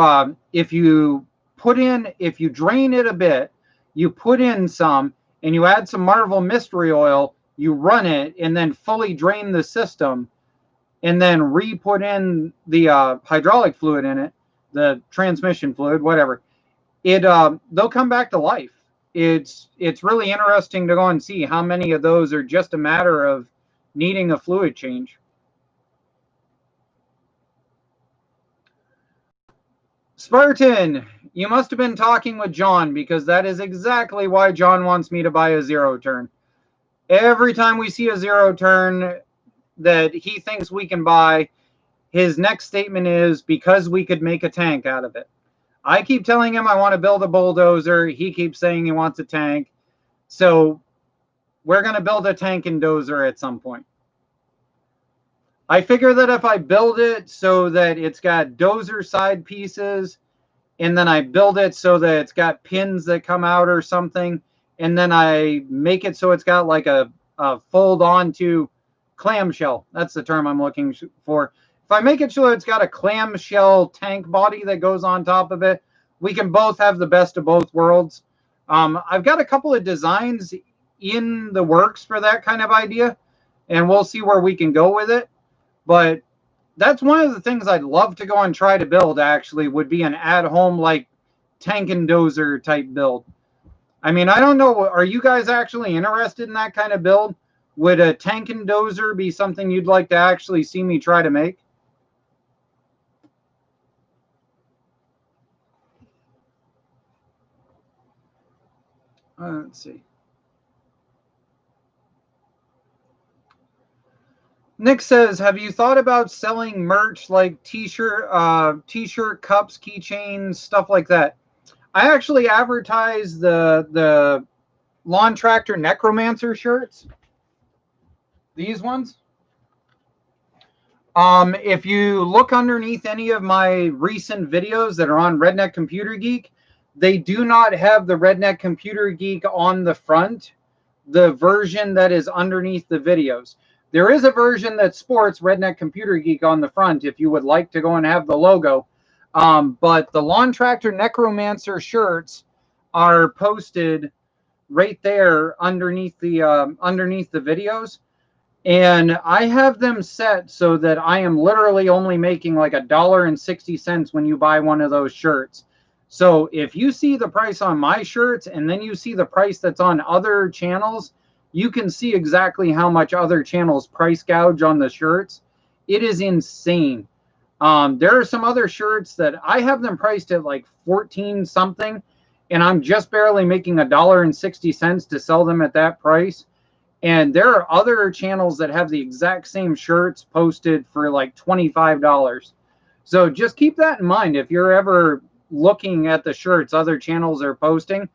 drain it a bit, you put in some and you add some Marvel Mystery Oil, you run it and then fully drain the system and then re-put in the hydraulic fluid in it, the transmission fluid, whatever, they'll come back to life. It's really interesting to go and see how many of those are just a matter of needing a fluid change. Spartan, you must have been talking with John, because that is exactly why John wants me to buy a zero turn. Every time we see a zero turn that he thinks we can buy, his next statement is because we could make a tank out of it. I keep telling him I want to build a bulldozer. He keeps saying he wants a tank. So we're going to build a tank and dozer at some point. I figure that if I build it so that it's got dozer side pieces, and then I build it so that it's got pins that come out or something, and then I make it so it's got like a fold onto clamshell. That's the term I'm looking for. If I make it so it's got a clamshell tank body that goes on top of it, we can both have the best of both worlds. I've got a couple of designs in the works for that kind of idea, and we'll see where we can go with it. But that's one of the things I'd love to go and try to build, actually, would be an at-home like tank and dozer type build. I mean, I don't know. Are you guys actually interested in that kind of build? Would a tank and dozer be something you'd like to actually see me try to make? Let's see. Nick says, have you thought about selling merch like t-shirt cups, keychains, stuff like that? I actually advertise the lawn tractor necromancer shirts. These ones. If you look underneath any of my recent videos that are on Redneck Computer Geek, they do not have the Redneck Computer Geek on the front, the version that is underneath the videos. There is a version that sports Redneck Computer Geek on the front if you would like to go and have the logo. But the Lawn Tractor Necromancer shirts are posted right there underneath the videos. And I have them set so that I am literally only making like $1.60 when you buy one of those shirts. So if you see the price on my shirts and then you see the price that's on other channels, you can see exactly how much other channels price gouge on the shirts. It is insane. There are some other shirts that I have them priced at like 14 something, and I'm just barely making $1.60 to sell them at that price. And there are other channels that have the exact same shirts posted for like $25. So just keep that in mind if you're ever looking at the shirts other channels are posting.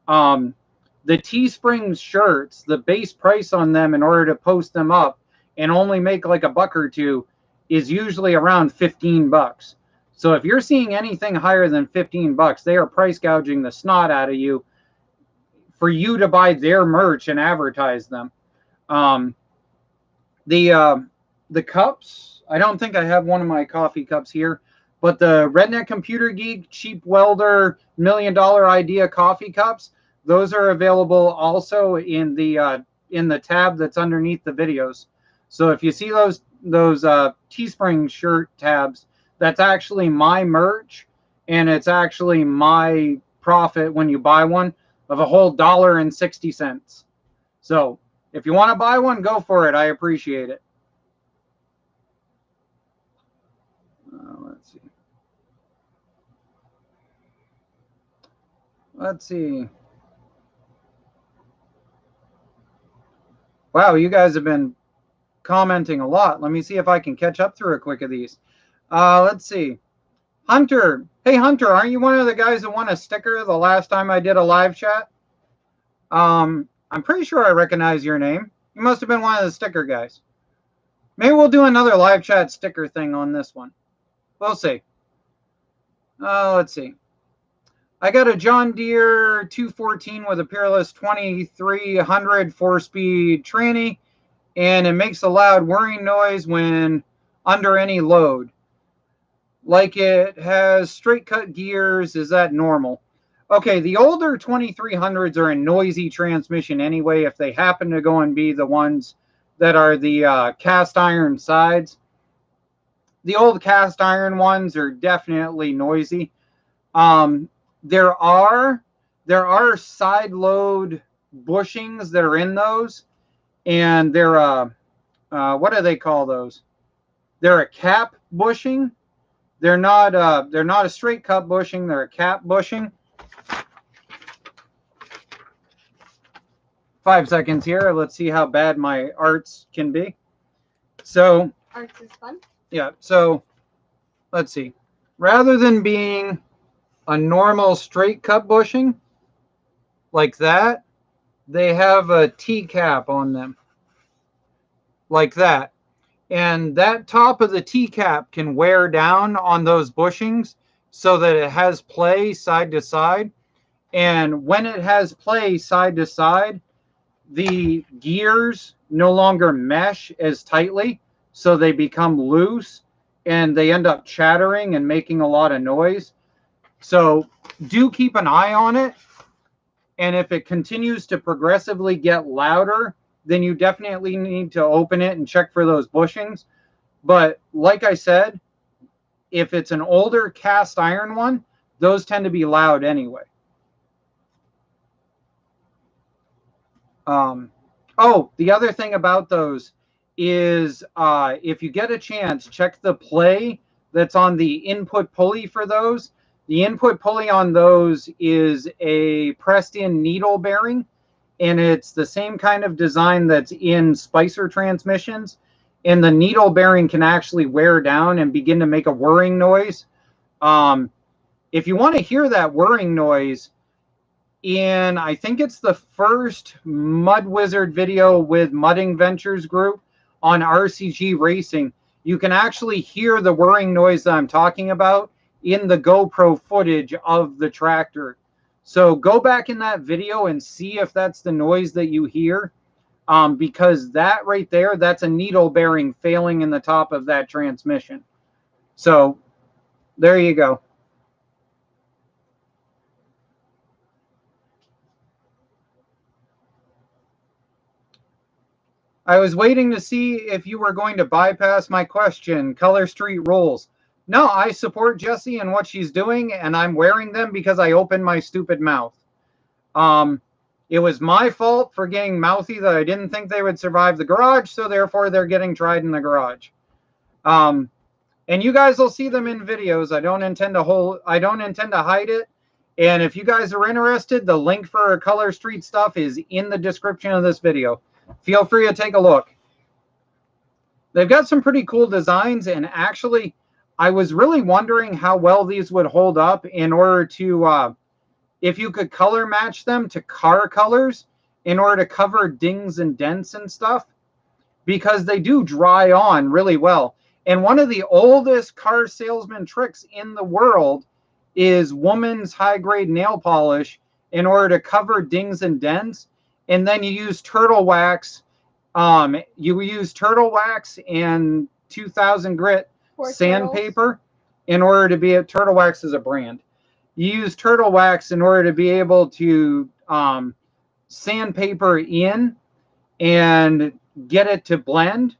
The Teespring shirts, the base price on them in order to post them up and only make like $1 or $2 is usually around 15 bucks. So if you're seeing anything higher than 15 bucks, they are price gouging the snot out of you for you to buy their merch and advertise them. The cups, I don't think I have one of my coffee cups here, but the Redneck Computer Geek Cheap Welder $1 Million Idea coffee cups, those are available also in the tab that's underneath the videos. So if you see those Teespring shirt tabs, that's actually my merch, and it's actually my profit when you buy one of a whole $1.60. So if you want to buy one, go for it. I appreciate it. Let's see. Let's see. Wow, you guys have been commenting a lot. Let me see if I can catch up through a quick of these. Let's see. Hunter. Hey, Hunter, aren't you one of the guys that won a sticker the last time I did a live chat? I'm pretty sure I recognize your name. You must have been one of the sticker guys. Maybe we'll do another live chat sticker thing on this one. We'll see. Let's see. I got a John Deere 214 with a Peerless 2300 4-speed tranny, and it makes a loud whirring noise when under any load. Like it has straight cut gears. Is that normal? Okay, the older 2300s are a noisy transmission anyway, if they happen to go and be the ones that are the cast iron sides. The old cast iron ones are definitely noisy. There are side load bushings that are in those, and they're what do they call those? They're a cap bushing. They're not a straight cut bushing. They're a cap bushing. 5 seconds here. Let's see how bad my arts can be. So Arts is fun. Yeah. So let's see. Rather than being a normal straight cut bushing like that, they have a T cap on them like that. And that top of the T cap can wear down on those bushings so that it has play side to side. And when it has play side to side, the gears no longer mesh as tightly, so they become loose and they end up chattering and making a lot of noise. So do keep an eye on it. And if it continues to progressively get louder, then you definitely need to open it and check for those bushings. But like I said, if it's an older cast iron one, those tend to be loud anyway. Oh, the other thing about those is if you get a chance, check the play that's on the input pulley for those. The input pulley on those is a pressed-in needle bearing, and it's the same kind of design that's in Spicer transmissions. And the needle bearing can actually wear down and begin to make a whirring noise. If you want to hear that whirring noise, I think it's the first Mud Wizard video with Mudding Ventures group on RCG Racing, you can actually hear the whirring noise that I'm talking about in the GoPro footage of the tractor. So go back in that video and see if that's the noise that you hear, because that right there, that's a needle bearing failing in the top of that transmission. So there you go. I was waiting to see if you were going to bypass my question. Color Street rules. No, I support Jessie and what she's doing, and I'm wearing them because I opened my stupid mouth. It was my fault for getting mouthy that I didn't think they would survive the garage, so therefore they're getting tried in the garage. And you guys will see them in videos. I don't intend to hide it. And if you guys are interested, the link for Color Street stuff is in the description of this video. Feel free to take a look. They've got some pretty cool designs, and actually, I was really wondering how well these would hold up in order to, if you could color match them to car colors in order to cover dings and dents and stuff, because they do dry on really well. And one of the oldest car salesman tricks in the world is woman's high-grade nail polish in order to cover dings and dents. And then you use turtle wax. You use turtle wax and 2000 grit sandpaper in order to be turtle wax is a brand. You use turtle wax in order to be able to sandpaper in and get it to blend,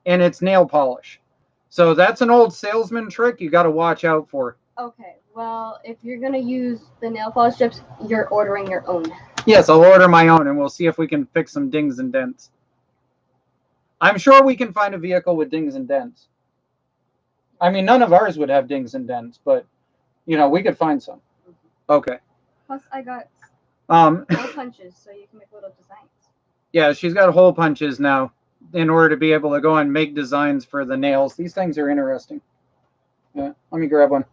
and it's nail polish. So that's an old salesman trick you got to watch out for. Okay, well, if you're going to use the nail polish strips, you're ordering your own. Yes, I'll order my own, and we'll see if we can fix some dings and dents. I'm sure we can find a vehicle with dings and dents. I mean, none of ours would have dings and dents, but, you know, we could find some. Okay. Plus, I got hole punches, so you can make little designs. Yeah, she's got hole punches now in order to be able to go and make designs for the nails. These things are interesting. Yeah, let me grab one.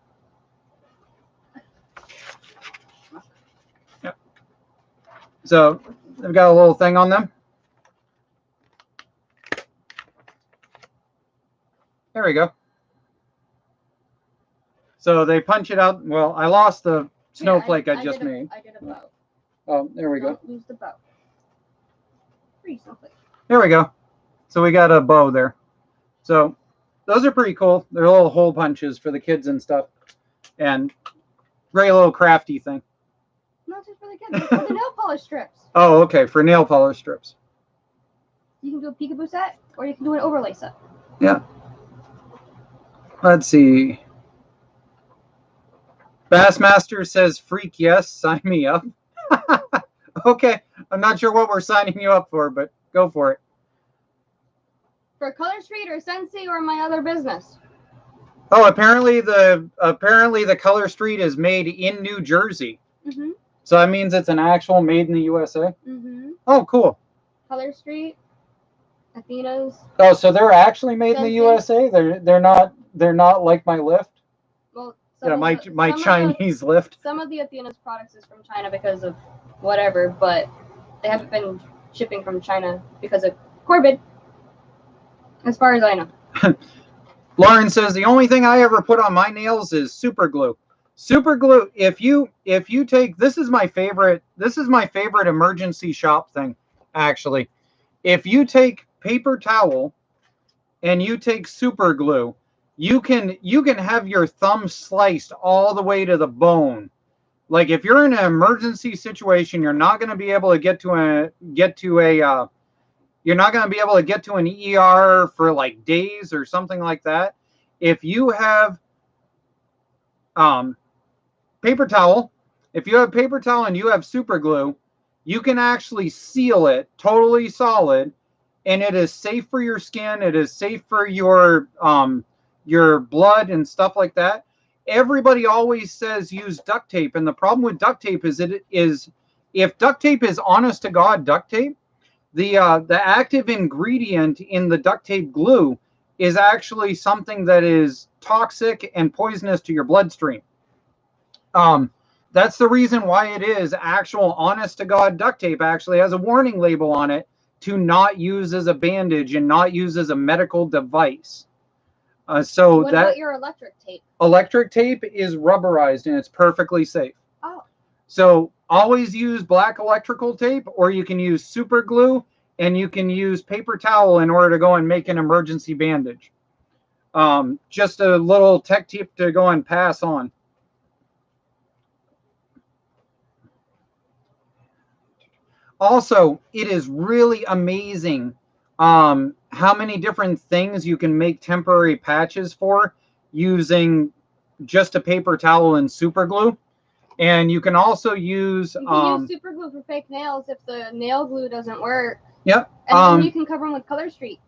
Yep. So, they've got a little thing on them. There we go. So they punch it out. Well, I lost the snowflake I just made. I did a bow. Oh, there we go. Don't lose the bow. Free snowflake. There we go. So we got a bow there. So those are pretty cool. They're little hole punches for the kids and stuff. And great little crafty thing. Not just for the kids, but for the nail polish strips. Oh, okay. For nail polish strips. You can do a peekaboo set, or you can do an overlay set. Yeah. Let's see. Bassmaster says, freak yes, sign me up. Okay. I'm not sure what we're signing you up for, but go for it. For Color Street or Sensei or my other business? Oh, apparently the Color Street is made in New Jersey. Mm-hmm. So that means it's an actual made in the USA? Mm-hmm. Oh, cool. Color Street, Athena's. Oh, so they're actually made Sensei. in the USA? They're not like my lift? Well, my Chinese lift. Some of the Athena's products is from China because of whatever, but they haven't been shipping from China because of Corbett, as far as I know. Lauren says the only thing I ever put on my nails is super glue. Super glue. If you take, this is my favorite emergency shop thing, actually. If you take paper towel and you take super glue, you can have your thumb sliced all the way to the bone. Like if you're in an emergency situation, you're not going to be able to get to an ER for like days or something like that. If you have paper towel and you have super glue, you can actually seal it totally solid, and it is safe for your skin. It is safe for your blood and stuff like that. Everybody always says use duct tape, and the problem with duct tape is if duct tape is honest to God duct tape, the active ingredient in the duct tape glue is actually something that is toxic and poisonous to your bloodstream. That's the reason why it is actual honest to God duct tape actually has a warning label on it to not use as a bandage and not use as a medical device. So what about your electric tape? Electric tape is rubberized and it's perfectly safe. Oh. So always use black electrical tape, or you can use super glue, and you can use paper towel in order to go and make an emergency bandage. Just a little tech tip to go and pass on. Also, it is really amazing how many different things you can make temporary patches for using just a paper towel and super glue. And you can also use... You can use super glue for fake nails if the nail glue doesn't work. Yep. And then you can cover them with Color Street.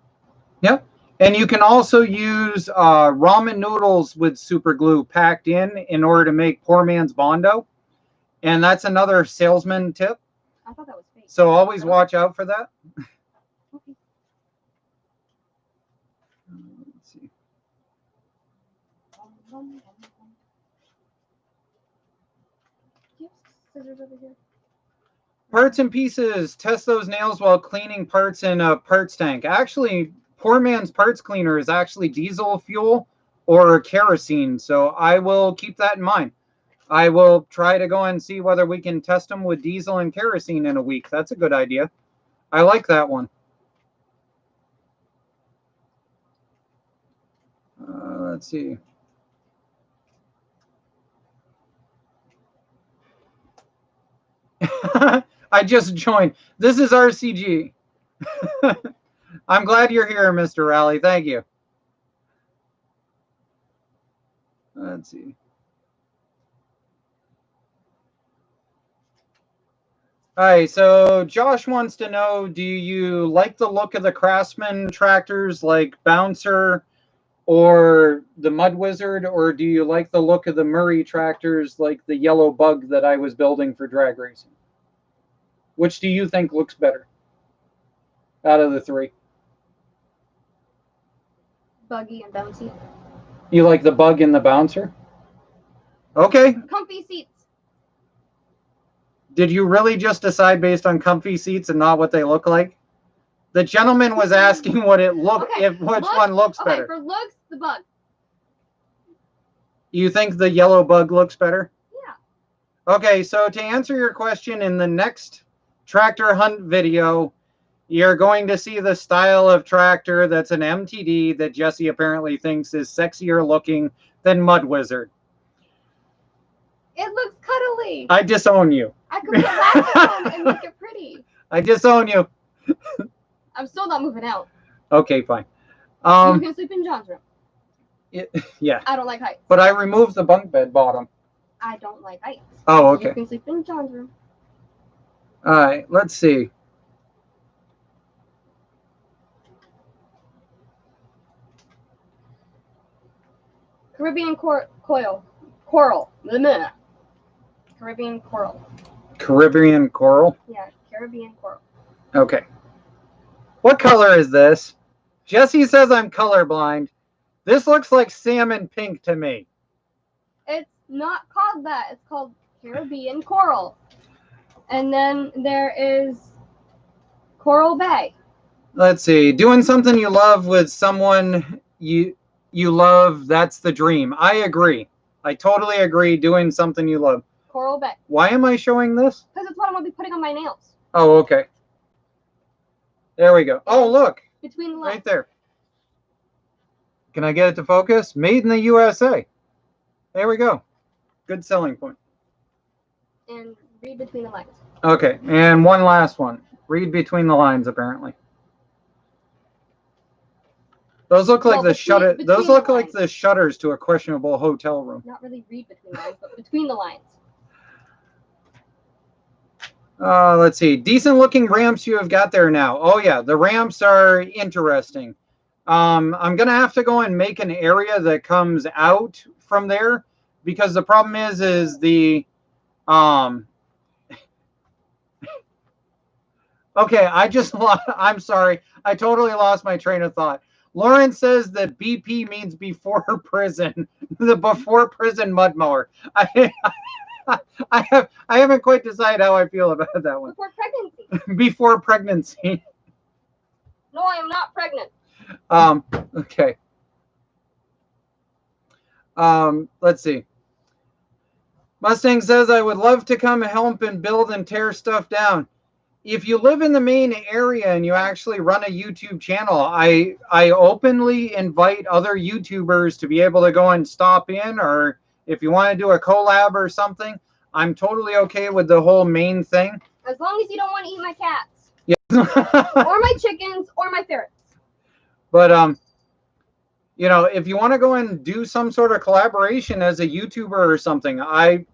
Yep. And you can also use ramen noodles with super glue packed in order to make poor man's Bondo. And that's another salesman tip. I thought that was fake. So always watch out for that. Okay. Let's see. Scissors over here. Parts and pieces. Test those nails while cleaning parts in a parts tank. Actually, poor man's parts cleaner is actually diesel fuel or kerosene. So I will keep that in mind. I will try to go and see whether we can test them with diesel and kerosene in a week. That's a good idea. I like that one. Let's see. I just joined. This is RCG. I'm glad you're here, Mr. Raleigh. Thank you. Let's see. All right, so Josh wants to know, do you like the look of the Craftsman tractors like Bouncer or the Mud Wizard, or do you like the look of the Murray tractors like the Yellow Bug that I was building for drag racing? Which do you think looks better out of the three? Buggy and bouncy. You like the Bug and the Bouncer? Okay. Comfy seats. Did you really just decide based on comfy seats and not what they look like? The gentleman was asking what it looked, Okay, which one looks better. Okay, for looks, the Bug. You think the Yellow Bug looks better? Yeah. Okay, so to answer your question, in the next tractor hunt video, you're going to see the style of tractor that's an MTD that Jesse apparently thinks is sexier looking than Mud Wizard. It looks cuddly. I disown you. I could put wax on and make it pretty. I disown you. I'm still not moving out. Okay, fine. You can sleep in John's room. Yeah. I don't like heights. But I removed the bunk bed bottom. I don't like heights. Oh, okay. You can sleep in John's room. All right, let's see. Caribbean coral. Caribbean coral. Caribbean coral? Yeah, Caribbean coral. Okay. What color is this? Jesse says I'm colorblind. This looks like salmon pink to me. It's not called that. It's called Caribbean coral. And then there is Coral Bay. Let's see. Doing something you love with someone you love, that's the dream. I agree. I totally agree. Doing something you love. Coral Bay. Why am I showing this? Because it's what I'm going to be putting on my nails. Oh, okay. There we go. Oh, look. Between the lines. Right there. Can I get it to focus? Made in the USA. There we go. Good selling point. And read between the lines. Okay, and one last one. Read between the lines, apparently. Those look like the shutter. Those look like the shutters to a questionable hotel room. Not really read between the lines, but between the lines. Let's see. Decent looking ramps you have got there now. Oh yeah, the ramps are interesting. I'm going to have to go and make an area that comes out from there, because the problem is the, okay, I'm sorry. I totally lost my train of thought. Lauren says that BP means before prison, the before prison mud mower. I haven't quite decided how I feel about that one. Before pregnancy. Before pregnancy. No, I am not pregnant. Okay. Let's see. Mustang says, I would love to come help and build and tear stuff down. If you live in the Maine area and you actually run a YouTube channel, I openly invite other YouTubers to be able to go and stop in, or if you want to do a collab or something, I'm totally okay with the whole Maine thing. As long as you don't want to eat my cats. Yeah. Or my chickens or my ferrets. But you know, if you want to go and do some sort of collaboration as a YouTuber or something, I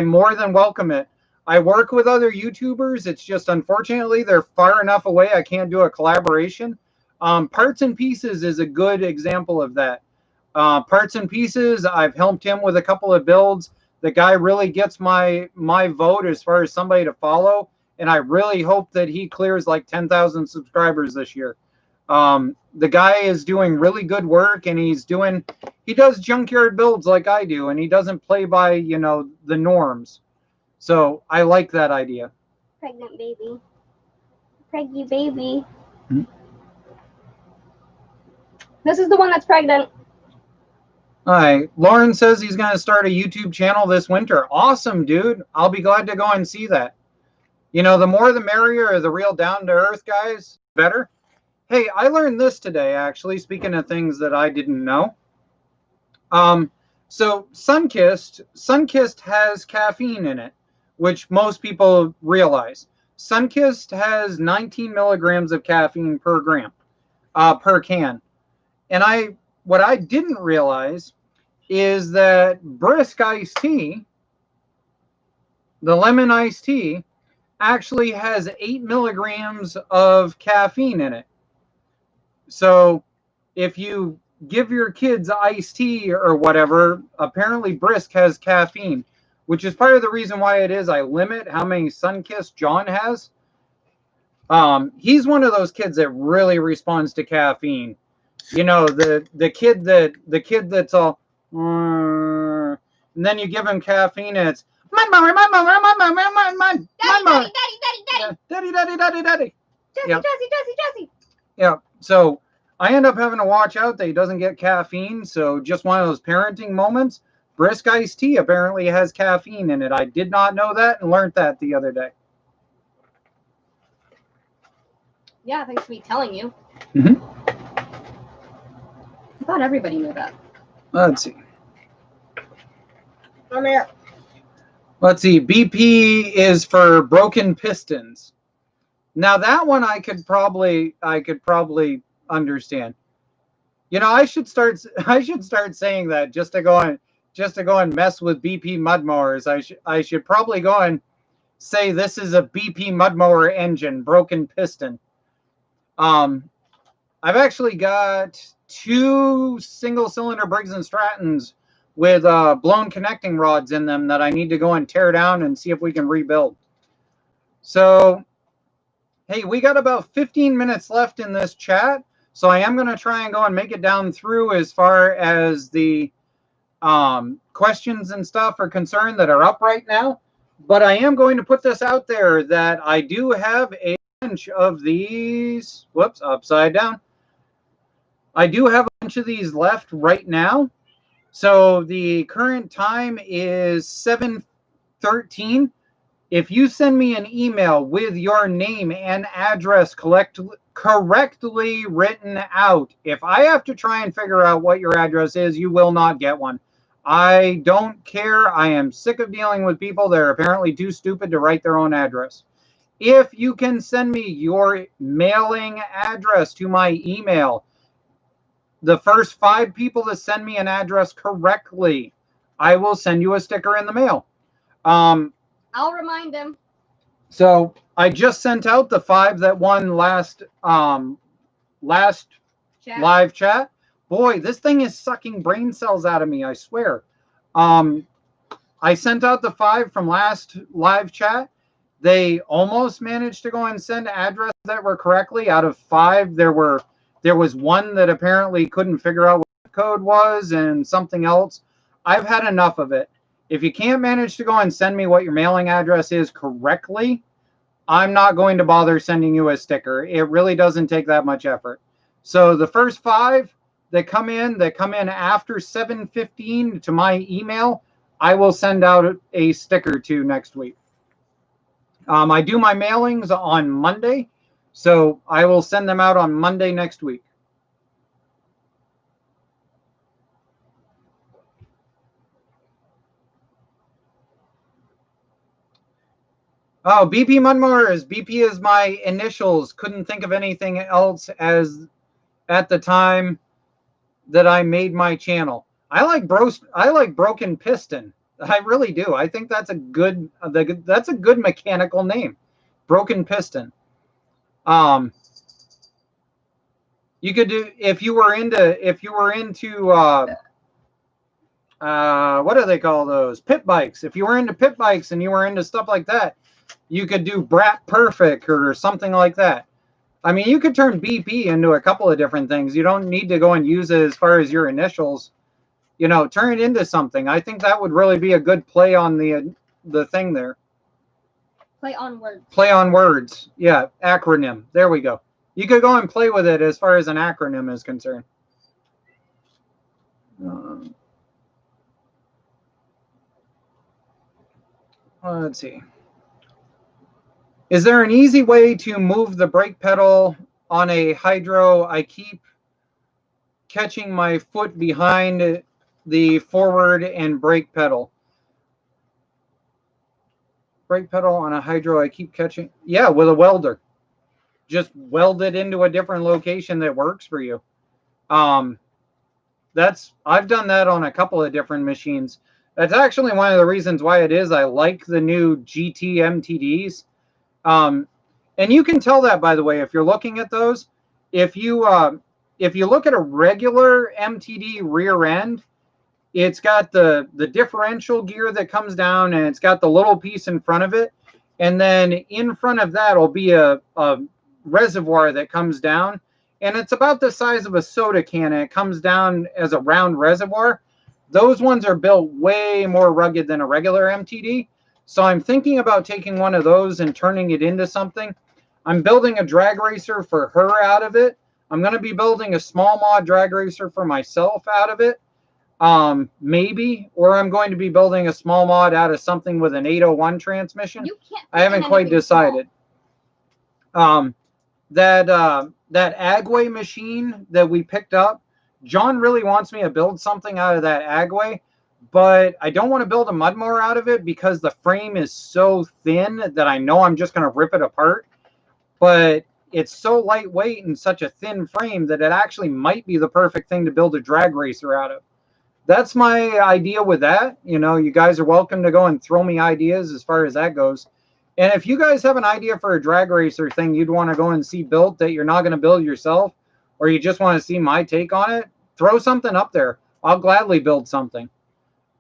more than welcome it. I work with other YouTubers. It's just, unfortunately, they're far enough away I can't do a collaboration. Parts and Pieces is a good example of that. Parts and Pieces, I've helped him with a couple of builds. The guy really gets my vote as far as somebody to follow, and I really hope that he clears like 10,000 subscribers this year. The guy is doing really good work, and he does junkyard builds like I do, and he doesn't play by, you know, the norms. So I like that idea. Pregnant baby. Preggy baby. Mm-hmm. This is the one that's pregnant. All right. Lauren says he's going to start a YouTube channel this winter. Awesome, dude. I'll be glad to go and see that. You know, the more the merrier, the real down-to-earth guys, better. Hey, I learned this today, actually, speaking of things that I didn't know. So Sunkist has caffeine in it, which most people realize. Sunkist has 19 milligrams of caffeine per gram, per can. And what I didn't realize is that Brisk iced tea, the lemon iced tea, actually has 8 milligrams of caffeine in it. So if you give your kids iced tea or whatever, apparently Brisk has caffeine, which is part of the reason why it is I limit how many Sunkist John has. He's one of those kids that really responds to caffeine. You know, the kid that's all, and then you give him caffeine and it's daddy. Jesse. Yeah. So I end up having to watch out that he doesn't get caffeine. So just one of those parenting moments. Brisk iced tea apparently has caffeine in it. I did not know that and learned that the other day. Yeah, thanks for me telling you. Mm-hmm. I thought everybody knew that. Let's see. Come here. Let's see. BP is for broken pistons. Now that one I could probably understand. You know, I should start saying that just to go and mess with BP mud mowers. I should probably go and say this is a BP mud mower engine, broken piston. I've actually got 2 single-cylinder Briggs & Strattons with blown connecting rods in them that I need to go and tear down and see if we can rebuild. So, hey, we got about 15 minutes left in this chat, so I am going to try and go and make it down through as far as the questions and stuff are concerned that are up right now. But I am going to put this out there that I do have a bunch of these, whoops, upside down. I do have a bunch of these left right now. So the current time is 7:13. If you send me an email with your name and address correctly written out, if I have to try and figure out what your address is, you will not get one. I don't care. I am sick of dealing with people that are apparently too stupid to write their own address. If you can send me your mailing address to my email, the first 5 people that send me an address correctly, I will send you a sticker in the mail. I'll remind them. So I just sent out the 5 that won last live chat. Boy, this thing is sucking brain cells out of me, I swear. I sent out the 5 from last live chat. They almost managed to go and send addresses that were correctly. Out of 5, there was one that apparently couldn't figure out what the code was and something else. I've had enough of it. If you can't manage to go and send me what your mailing address is correctly, I'm not going to bother sending you a sticker. It really doesn't take that much effort. So the first 5 that come in after 7:15 to my email, I will send out a sticker to next week. I do my mailings on Monday, so I will send them out on Monday next week. Oh, BP Mudmores. BP is my initials. Couldn't think of anything else as at the time that I made my channel. I like Broken Piston. I really do. I think that's a good mechanical name. Broken Piston. You could do if you were into what do they call those? Pit bikes. If you were into pit bikes and you were into stuff like that, you could do Brat Perfect or something like that. I mean, you could turn BP into a couple of different things. You don't need to go and use it as far as your initials. You know, turn it into something. I think that would really be a good play on the thing there. Play on words. Play on words. Yeah, acronym. There we go. You could go and play with it as far as an acronym is concerned. Let's see. Is there an easy way to move the brake pedal on a hydro? I keep catching my foot behind the forward and brake pedal. Brake pedal on a hydro, I keep catching. Yeah, with a welder. Just weld it into a different location that works for you. I've done that on a couple of different machines. That's actually one of the reasons why it is I like the new GT MTDs. And you can tell that, by the way, if you're looking at those. If you look at a regular MTD rear end, it's got the differential gear that comes down, and it's got the little piece in front of it. And then in front of that will be a reservoir that comes down. And it's about the size of a soda can, and it comes down as a round reservoir. Those ones are built way more rugged than a regular MTD. So I'm thinking about taking one of those and turning it into something. I'm building a drag racer for her out of it. I'm going to be building a small mod drag racer for myself out of it. Maybe, or I'm going to be building a small mod out of something with an 801 transmission. I haven't quite decided. That Agway machine that we picked up, John really wants me to build something out of that Agway, but I don't want to build a Mudmower out of it because the frame is so thin that I know I'm just going to rip it apart. But it's so lightweight and such a thin frame that it actually might be the perfect thing to build a drag racer out of. That's my idea with that. You know, you guys are welcome to go and throw me ideas as far as that goes. And if you guys have an idea for a drag racer thing you'd want to go and see built that you're not going to build yourself, or you just want to see my take on it, throw something up there. I'll gladly build something.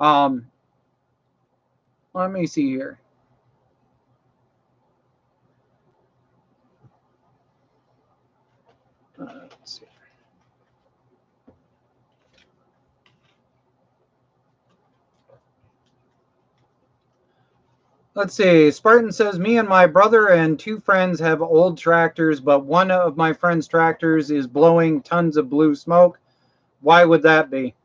Let me see here. Let's see. Let's see. Spartan says, me and my brother and 2 friends have old tractors, but one of my friend's tractors is blowing tons of blue smoke. Why would that be?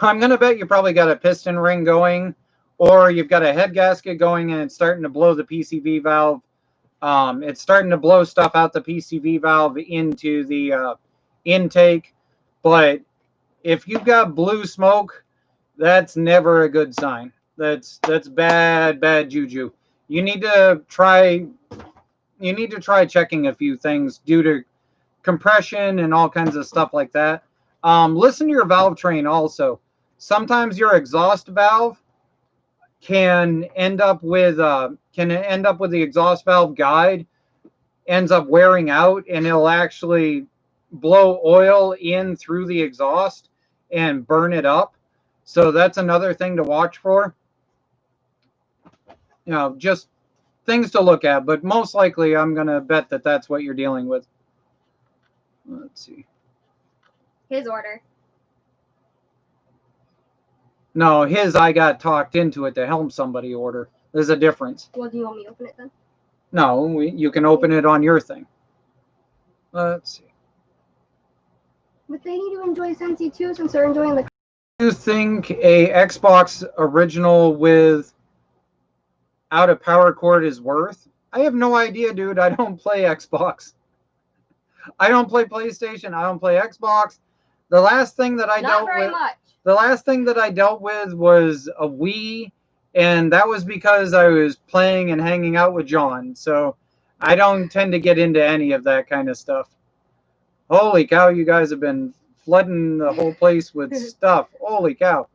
I'm going to bet you probably got a piston ring going, or you've got a head gasket going and it's starting to blow the PCV valve. It's starting to blow stuff out the PCV valve into the intake. But if you've got blue smoke, that's never a good sign. That's bad juju. You need to try checking a few things due to compression and all kinds of stuff like that. Listen to your valve train also. Sometimes your exhaust valve, can end up with the exhaust valve guide ends up wearing out, and it'll actually blow oil in through the exhaust and burn it up. So that's another thing to watch for. You know, just things to look at, but most likely I'm going to bet that that's what you're dealing with. Let's see. His order. No, his I got talked into it to help somebody order. There's a difference. Well, do you want me to open it then? No, you can open it on your thing. Let's see. But they need to enjoy Sensi too, since they're enjoying the. Do you think a Xbox original without a power cord is worth? I have no idea, dude. I don't play Xbox. I don't play PlayStation. I don't play Xbox. The last thing that I dealt with. The last thing that I dealt with was a Wii, and that was because I was playing and hanging out with John. So I don't tend to get into any of that kind of stuff. Holy cow, you guys have been flooding the whole place with stuff. Holy cow.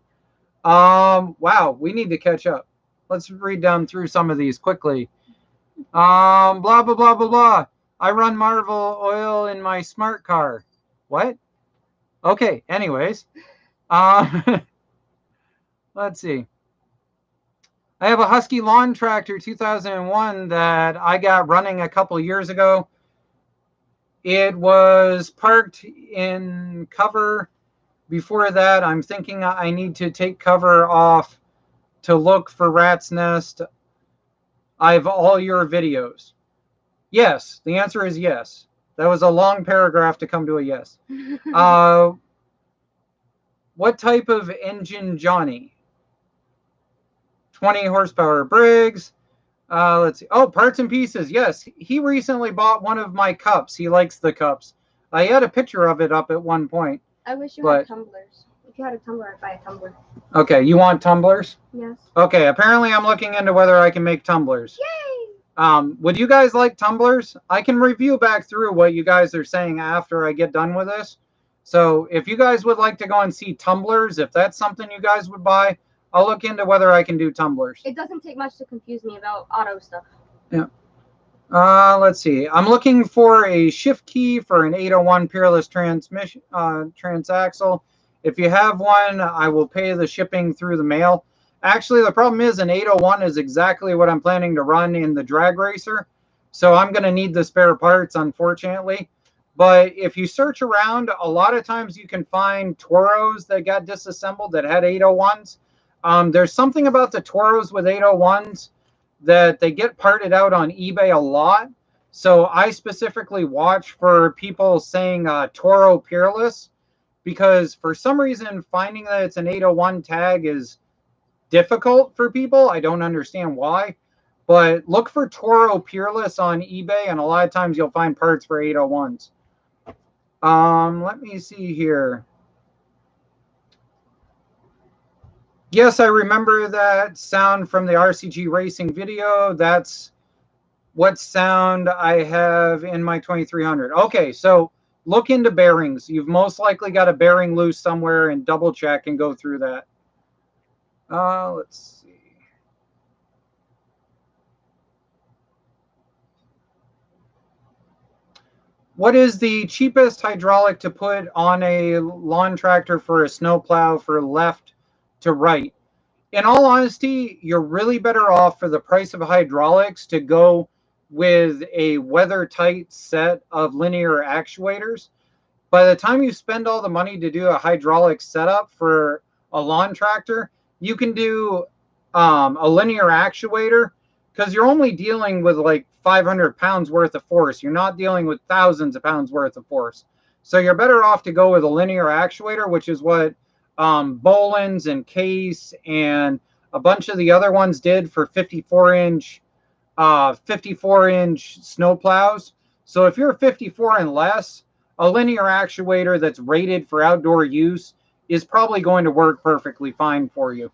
Wow, we need to catch up. Let's read down through some of these quickly. Blah, blah, blah, blah, blah. I run Marvel oil in my smart car. What? Okay, anyways. Let's see. I have a Husky lawn tractor 2001 that I got running a couple years ago. It was parked in cover. Before that, I'm thinking I need to take cover off to look for rat's nest. I have all your videos. Yes, the answer is yes. That was a long paragraph to come to a yes. What type of engine, Johnny? 20 horsepower Briggs. Let's see. Oh, parts and pieces. Yes, he recently bought one of my cups. He likes the cups. I had a picture of it up at one point. I wish you had tumblers. If you had a tumbler, I'd buy a tumbler. Okay, you want tumblers? Yes. Okay, apparently I'm looking into whether I can make tumblers. Yay! Would you guys like tumblers? I can review back through what you guys are saying after I get done with this. So if you guys would like to go and see tumblers, if that's something you guys would buy, I'll look into whether I can do tumblers. It doesn't take much to confuse me about auto stuff. Yeah. Let's see. I'm looking for a shift key for an 801 Peerless transmission, transaxle. If you have one, I will pay the shipping through the mail. Actually, the problem is an 801 is exactly what I'm planning to run in the drag racer. So I'm going to need the spare parts, unfortunately. But if you search around, a lot of times you can find Toros that got disassembled that had 801s. There's something about the Toros with 801s that they get parted out on eBay a lot. So I specifically watch for people saying Toro Peerless, because for some reason finding that it's an 801 tag is difficult for people. I don't understand why. But look for Toro Peerless on eBay, and a lot of times you'll find parts for 801s. Let me see here. Yes, I remember that sound from the RCG Racing video. That's what sound I have in my 2300. Okay, so look into bearings. You've most likely got a bearing loose somewhere, and double check and go through that. Let's see. What is the cheapest hydraulic to put on a lawn tractor for a snowplow for left to right? In all honesty, you're really better off for the price of hydraulics to go with a weather-tight set of linear actuators. By the time you spend all the money to do a hydraulic setup for a lawn tractor, you can do a linear actuator, because you're only dealing with like 500 pounds worth of force. You're not dealing with thousands of pounds worth of force. So you're better off to go with a linear actuator, which is what Boland's and Case and a bunch of the other ones did for 54-inch snow plows. So if you're 54 and less, a linear actuator that's rated for outdoor use is probably going to work perfectly fine for you.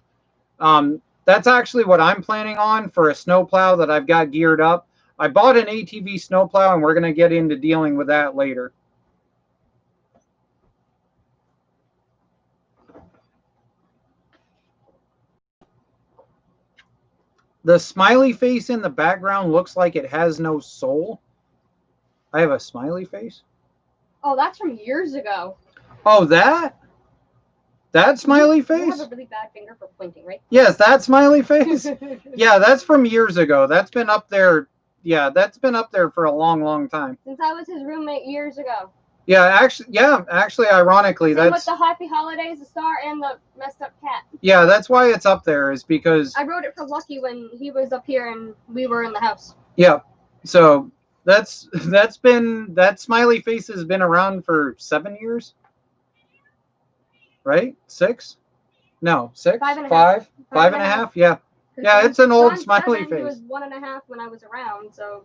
That's actually what I'm planning on for a snowplow that I've got geared up. I bought an ATV snowplow, and we're going to get into dealing with that later. The smiley face in the background looks like it has no soul. I have a smiley face? Oh, that's from years ago. Oh, that smiley face? You have a really bad finger for pointing, right? Yes, that smiley face. Yeah, that's from years ago. That's been up there. Yeah, that's been up there for a long, long time. Since I was his roommate years ago. Yeah, actually, ironically, Same that's with the Happy Holidays, the star, and the messed up cat. yeah, that's why it's up there. Is because I wrote it for Lucky when he was up here and we were in the house. Yeah, so that smiley face has been around for 7 years, right? 6? No, 6, 5 and a 5, half. 5 and a half. Yeah, yeah, it's an old smiley face. He was 1.5 when I was around, so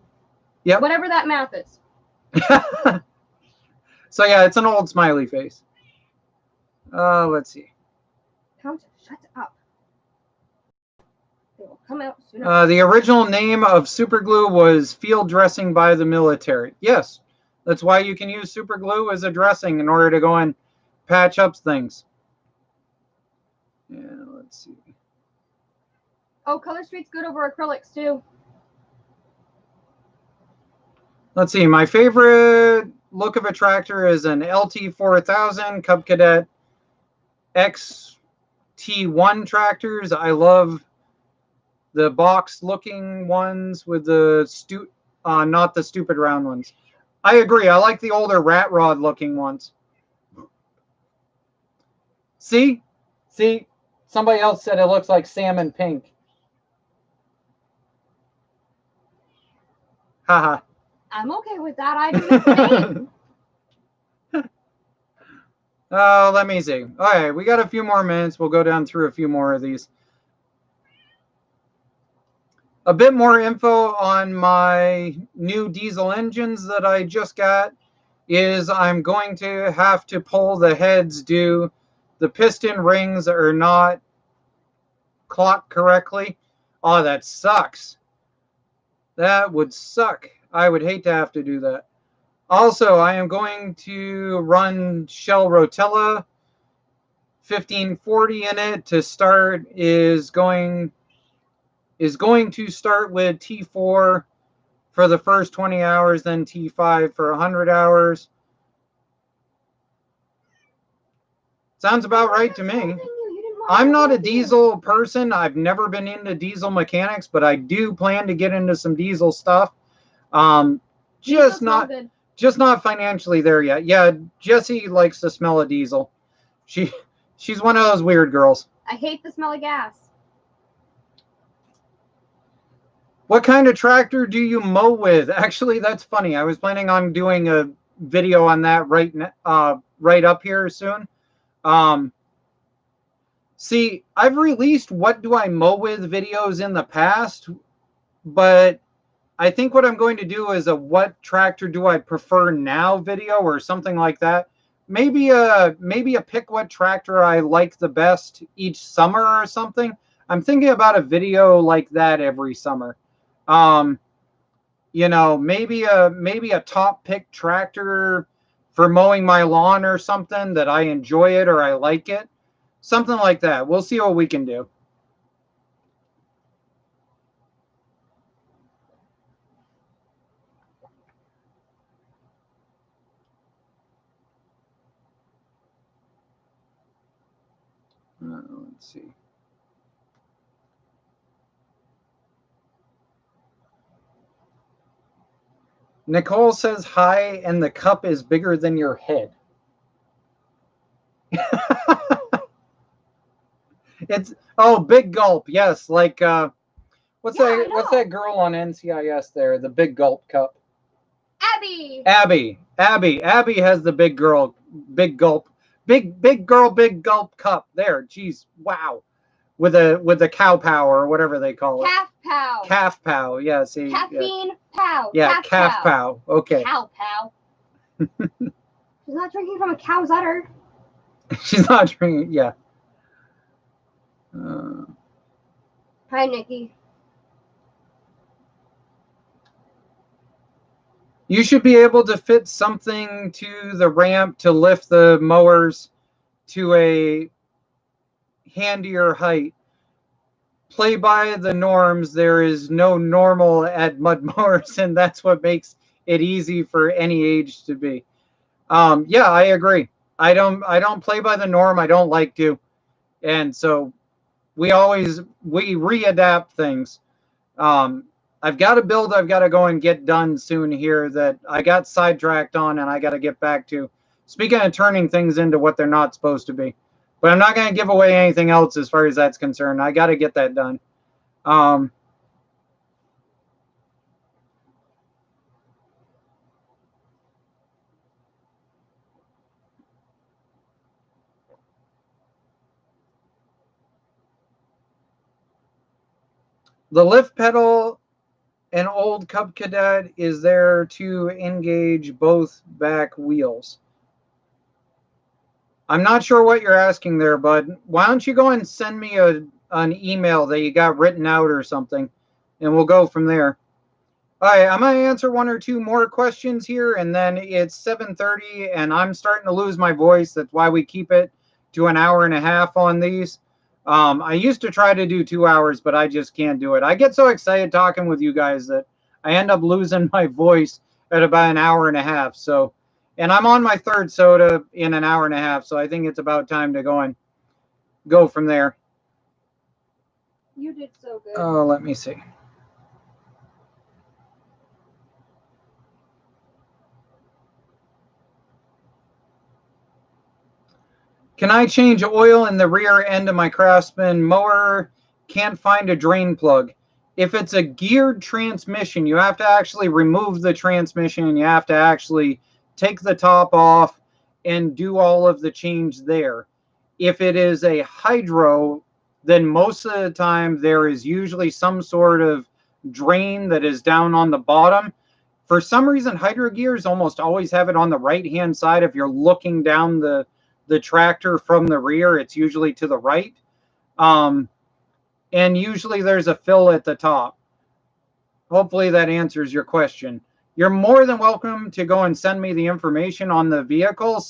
yeah, whatever that math is. So yeah, it's an old smiley face. Let's see. Count, shut up. They will come out soon. The original name of super glue was field dressing by the military. Yes, that's why you can use super glue as a dressing in order to go and patch up things. Yeah, let's see. Oh, Color Street's good over acrylics too. Let's see. My favorite look of a tractor is an LT4000 Cub Cadet XT1 tractors. I love the box looking ones with the not the stupid round ones. I agree. I like the older rat rod looking ones. See? Somebody else said it looks like salmon pink. Haha. I'm okay with that. I didn't think. Oh, let me see. All right, we got a few more minutes. We'll go down through a few more of these. A bit more info on my new diesel engines that I just got is I'm going to have to pull the heads due the piston rings are not clocked correctly. Oh, that sucks. That would suck. I would hate to have to do that. Also, I am going to run Shell Rotella 1540 in it to start. Is going to start with T4 for the first 20 hours, then T5 for 100 hours. Sounds about right to me. I'm not a diesel person. I've never been into diesel mechanics, but I do plan to get into some diesel stuff. Just not financially there yet. Yeah, Jessie likes the smell of diesel. She's one of those weird girls. I hate the smell of gas. What kind of tractor do you mow with? Actually, that's funny. I was planning on doing a video on that right up here soon. See, I've released what do I mow with videos in the past, but I think what I'm going to do is a what tractor do I prefer now video or something like that. Maybe a pick what tractor I like the best each summer or something. I'm thinking about a video like that every summer. You know, maybe a top pick tractor for mowing my lawn or something that I enjoy it or I like it. Something like that. We'll see what we can do. Let's see. Nicole says hi, and the cup is bigger than your head. It's big gulp. Yes, like what's that girl on NCIS there? The big gulp cup. Abby has the big gulp, big gulp cup. Jeez, wow. With a cow pow or whatever they call it. Calf pow. Yeah, see. Caffeine pow. Yeah, calf pow. Okay. Cow pow. She's not drinking from a cow's udder. She's not drinking. Yeah. Hi, Nikki. You should be able to fit something to the ramp to lift the mowers to a handier height. play by the norms. There is no normal at mud mowers, and that's what makes it easy for any age to be. Yeah, I agree. I don't play by the norm. I don't like to, and so we readapt things. I've got a build I've got to go and get done soon here that I got sidetracked on, and I got to get back to. Speaking of turning things into what they're not supposed to be, but I'm not going to give away anything else as far as that's concerned. I got to get that done. Um, the lift pedal, an old Cub Cadet, is there to engage both back wheels. I'm not sure what you're asking there, bud. Why don't you go and send me an email that you got written out or something, and we'll go from there. All right, I'm going to answer one or two more questions here, and then it's 7:30, and I'm starting to lose my voice. That's why we keep it to an hour and a half on these. I used to try to do 2 hours, but I just can't do it. I get so excited talking with you guys that I end up losing my voice at about an hour and a half. So, and I'm on my third soda in an hour and a half, so I think it's about time to go from there. You did so good. Oh, let me see. Can I change oil in the rear end of my Craftsman mower? Can't find a drain plug. If it's a geared transmission, you have to actually remove the transmission, and you have to actually take the top off and do all of the change there. If it is a hydro, then most of the time there is usually some sort of drain that is down on the bottom. For some reason, hydro gears almost always have it on the right-hand side. If you're looking down the tractor from the rear, it's usually to the right. And usually there's a fill at the top. Hopefully that answers your question. You're more than welcome to go and send me the information on the vehicle.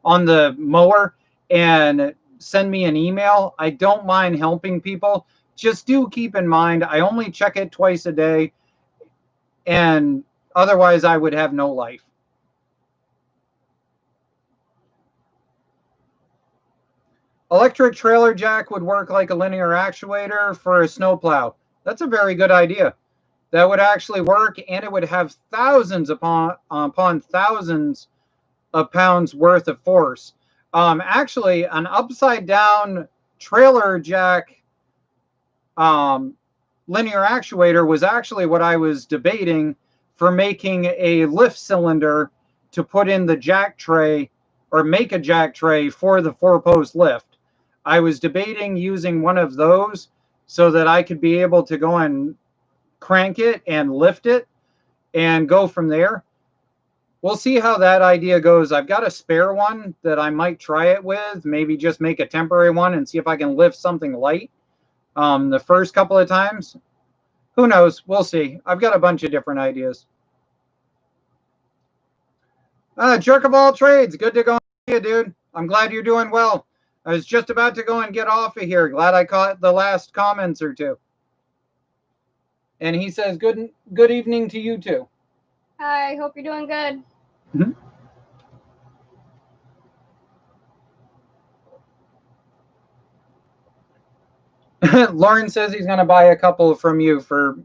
On the mower, and send me an email. I don't mind helping people. Just do keep in mind, I only check it twice a day, and otherwise I would have no life. Electric trailer jack would work like a linear actuator for a snowplow. That's a very good idea. That would actually work, and it would have thousands upon thousands of pounds worth of force. Actually, an upside down trailer jack linear actuator was actually what I was debating for making a lift cylinder to put in the jack tray, or make a jack tray for the 4-post lift. I was debating using one of those so that I could be able to go and crank it and lift it and go from there. We'll see how that idea goes. I've got a spare one that I might try it with, maybe just make a temporary one and see if I can lift something light the first couple of times. Who knows? We'll see. I've got a bunch of different ideas. Jerk of all trades. Good to go on you, dude. I'm glad you're doing well. I was just about to go and get off of here. Glad I caught the last comments or two. And he says, good evening to you too. Hi, hope you're doing good. Lauren says he's going to buy a couple from you for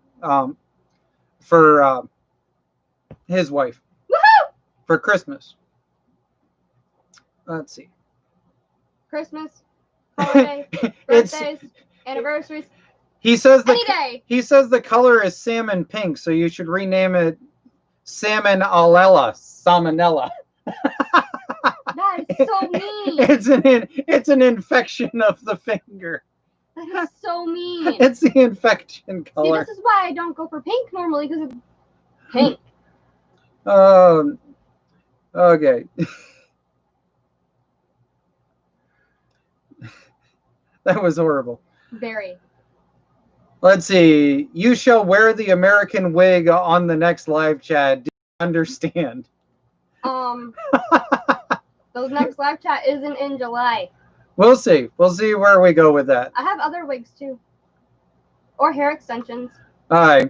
his wife. Woohoo! For Christmas. Let's see. Christmas, holiday, birthdays, anniversaries. He says any day. He says the color is salmon pink, so you should rename it Salmonella. That is so mean. It's an infection of the finger. That is so mean. It's the infection color. See, this is why I don't go for pink normally, because it's pink. Okay. That was horrible. Very. Let's see. You shall wear the American wig on the next live chat. Do you understand? The next live chat isn't in July. We'll see. We'll see where we go with that. I have other wigs too, or hair extensions. All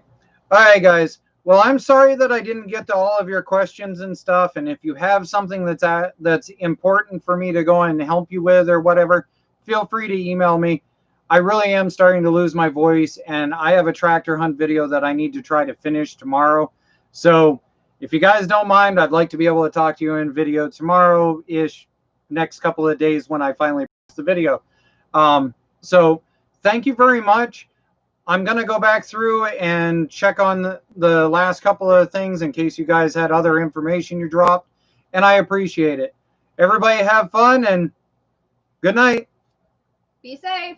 right, guys. Well, I'm sorry that I didn't get to all of your questions and stuff. And if you have something that's important for me to go and help you with or whatever, feel free to email me. I really am starting to lose my voice, and I have a tractor hunt video that I need to try to finish tomorrow. So if you guys don't mind, I'd like to be able to talk to you in video tomorrow-ish, next couple of days when I finally post the video. So thank you very much. I'm going to go back through and check on the last couple of things in case you guys had other information you dropped, and I appreciate it. Everybody have fun, and good night. Be safe.